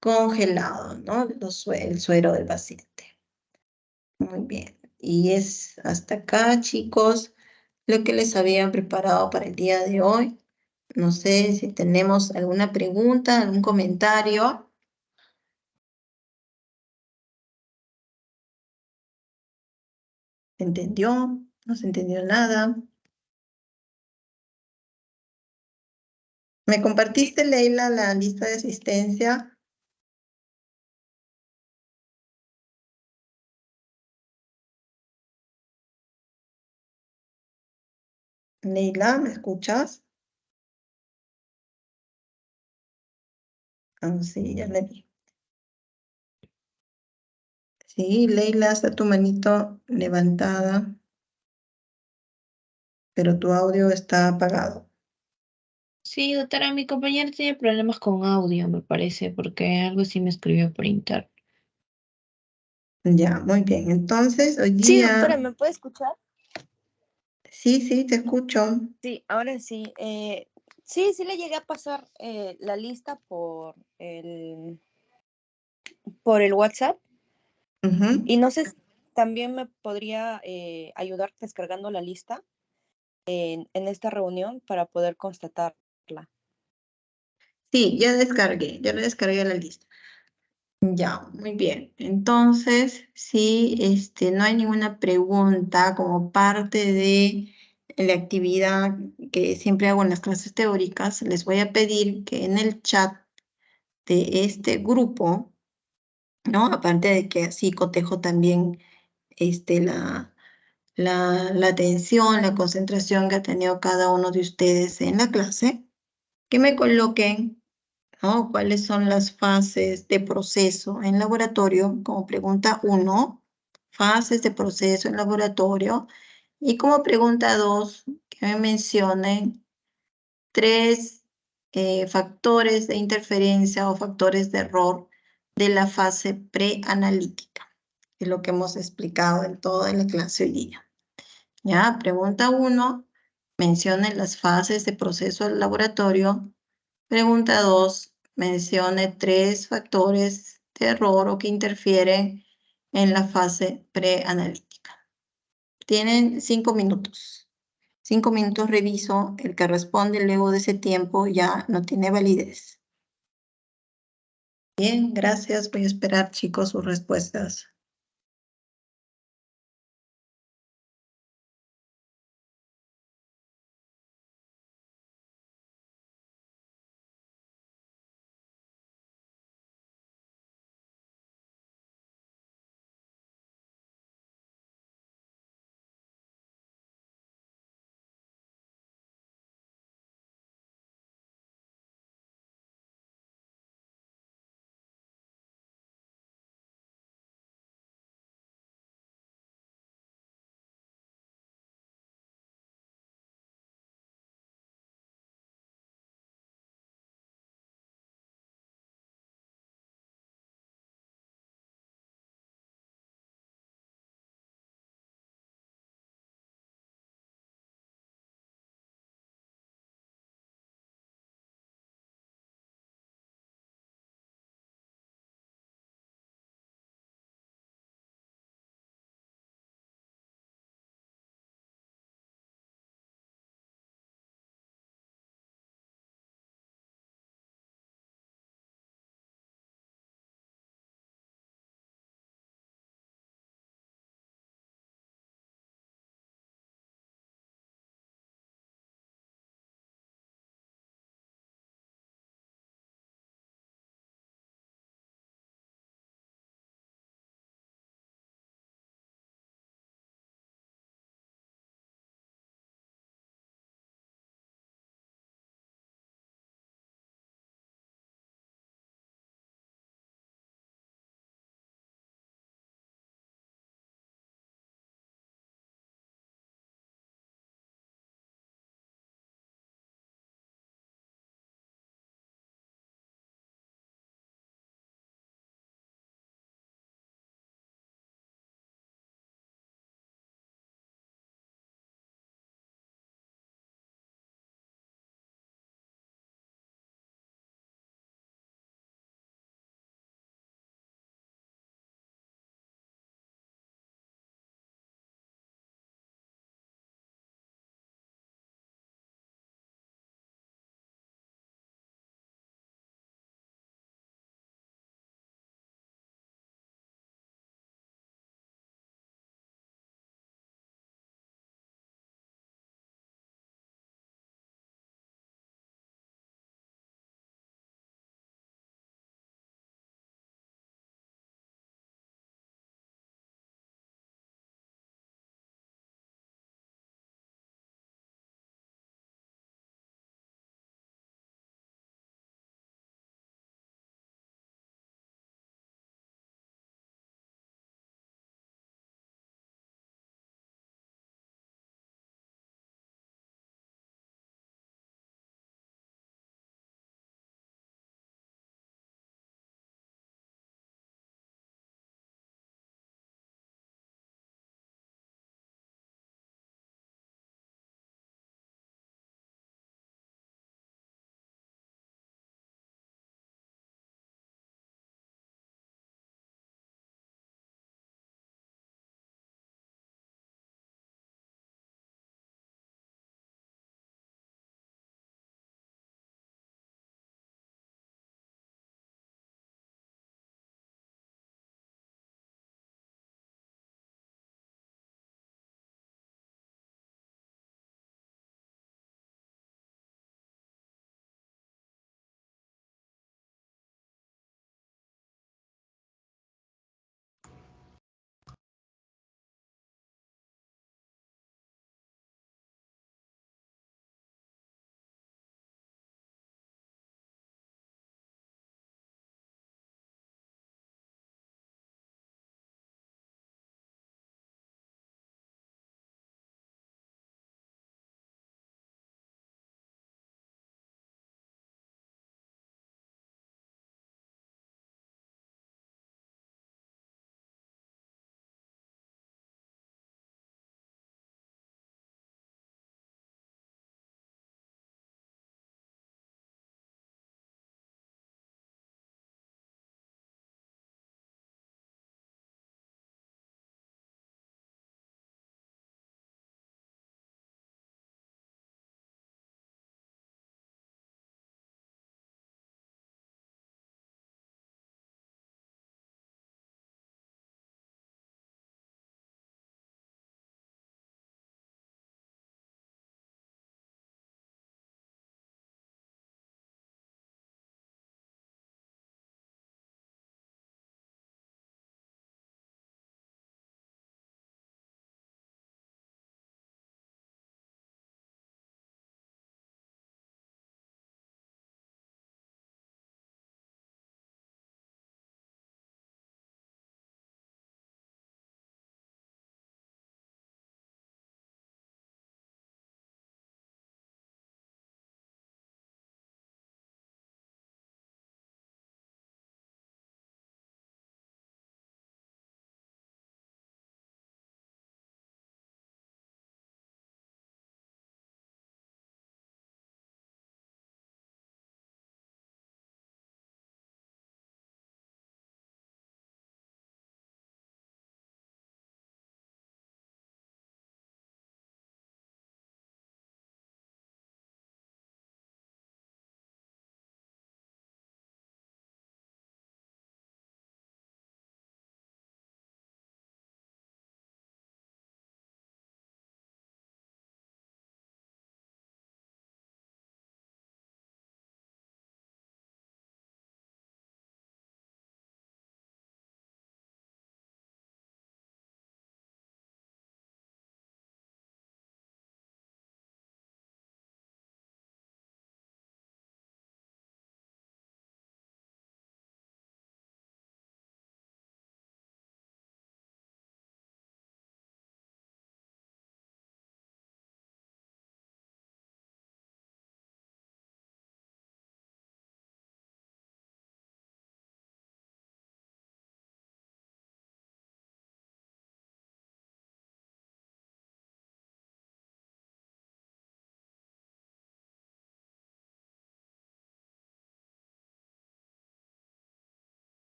congelado, ¿no? El suero del paciente. Muy bien. Y es hasta acá, chicos, lo que les había preparado para el día de hoy. No sé si tenemos alguna pregunta, algún comentario. ¿Se entendió? ¿No se entendió nada? ¿Me compartiste, Leila, la lista de asistencia? Leila, ¿me escuchas? Ah, sí, ya le vi. Sí, Leila, está tu manito levantada, pero tu audio está apagado. Sí, doctora, mi compañera tiene problemas con audio, me parece, porque algo sí me escribió por interno. Ya, muy bien. Entonces, hoy Sí, doctora, día, ¿me puede escuchar? sí, te escucho. Sí, ahora sí. Sí, sí le llegué a pasar la lista por el WhatsApp. Ujú. Y no sé si también me podría ayudar descargando la lista en esta reunión para poder constatarla. Sí, ya le descargué la lista. Ya, muy bien. Entonces, si no hay ninguna pregunta como parte de la actividad que siempre hago en las clases teóricas, les voy a pedir que en el chat de este grupo, ¿no? Aparte de que así cotejo también la atención, la concentración que ha tenido cada uno de ustedes en la clase, que me coloquen, ¿no? ¿Cuáles son las fases de proceso en laboratorio? Como pregunta 1, fases de proceso en laboratorio. Y como pregunta 2, que me mencionen 3 factores de interferencia o factores de error de la fase preanalítica, que es lo que hemos explicado en toda la clase hoy día. Ya, pregunta 1, mencione las fases de proceso del laboratorio. Pregunta 2, mencione 3 factores de error o que interfieren en la fase preanalítica. Tienen 5 minutos. 5 minutos reviso, el que responde luego de ese tiempo ya no tiene validez. Bien, gracias. Voy a esperar, chicos, sus respuestas.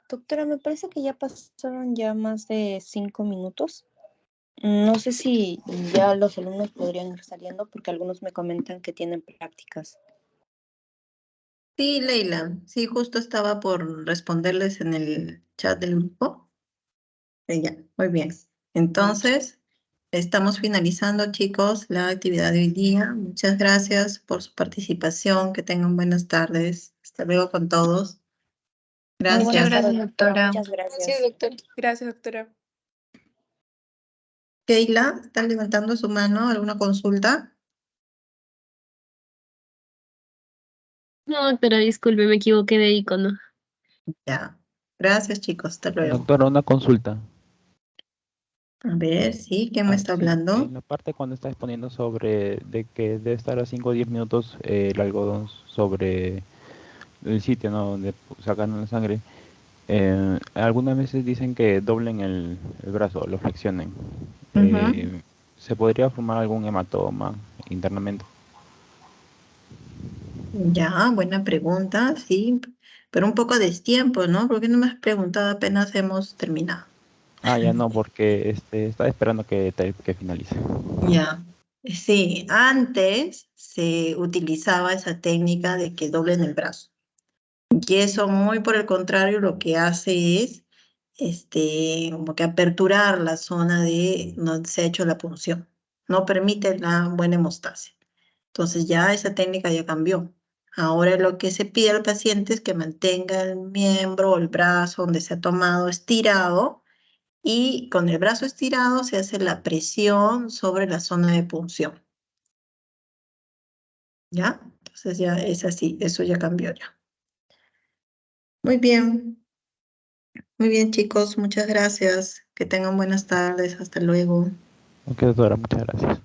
Doctora, me parece que ya pasaron ya más de 5 minutos. No sé si ya los alumnos podrían ir saliendo porque algunos me comentan que tienen prácticas. Sí, Leila, sí, justo estaba por responderles en el chat del grupo. Ya, muy bien. Entonces, estamos finalizando, chicos, la actividad de hoy día. Muchas gracias por su participación. Que tengan buenas tardes. Hasta luego con todos. Muy Muchas buenas Gracias. gracias, tardes, doctora. doctora. Muchas gracias. doctor. Gracias, doctora. Keila, ¿están levantando su mano? ¿Alguna consulta? No, doctora, disculpe, me equivoqué de icono. Ya. Gracias, chicos. Hasta luego. Doctora, una consulta. A ver, sí, ¿quién me está Sí, hablando? en la parte cuando está exponiendo sobre de que debe estar a 5 o 10 minutos el algodón sobre el sitio, ¿no? Donde sacan la sangre. Algunas veces dicen que doblen el brazo, lo flexionen. Ujú. ¿Se podría formar algún hematoma internamente? Ya, buena pregunta, sí, pero un poco a destiempo, ¿no? ¿Por qué no me has preguntado apenas hemos terminado? Ya no, porque estaba esperando que finalice. Ya, sí, antes se utilizaba esa técnica de que doblen el brazo. Y eso, muy por el contrario, lo que hace es, como que aperturar la zona de donde se ha hecho la punción. No permite la buena hemostasia. Entonces ya esa técnica ya cambió. Ahora lo que se pide al paciente es que mantenga el miembro o el brazo donde se ha tomado estirado y con el brazo estirado se hace la presión sobre la zona de punción. ¿Ya? Entonces ya es así, eso ya cambió ya. Muy bien chicos, muchas gracias. Que tengan buenas tardes, hasta luego. Ok, doctora, muchas gracias.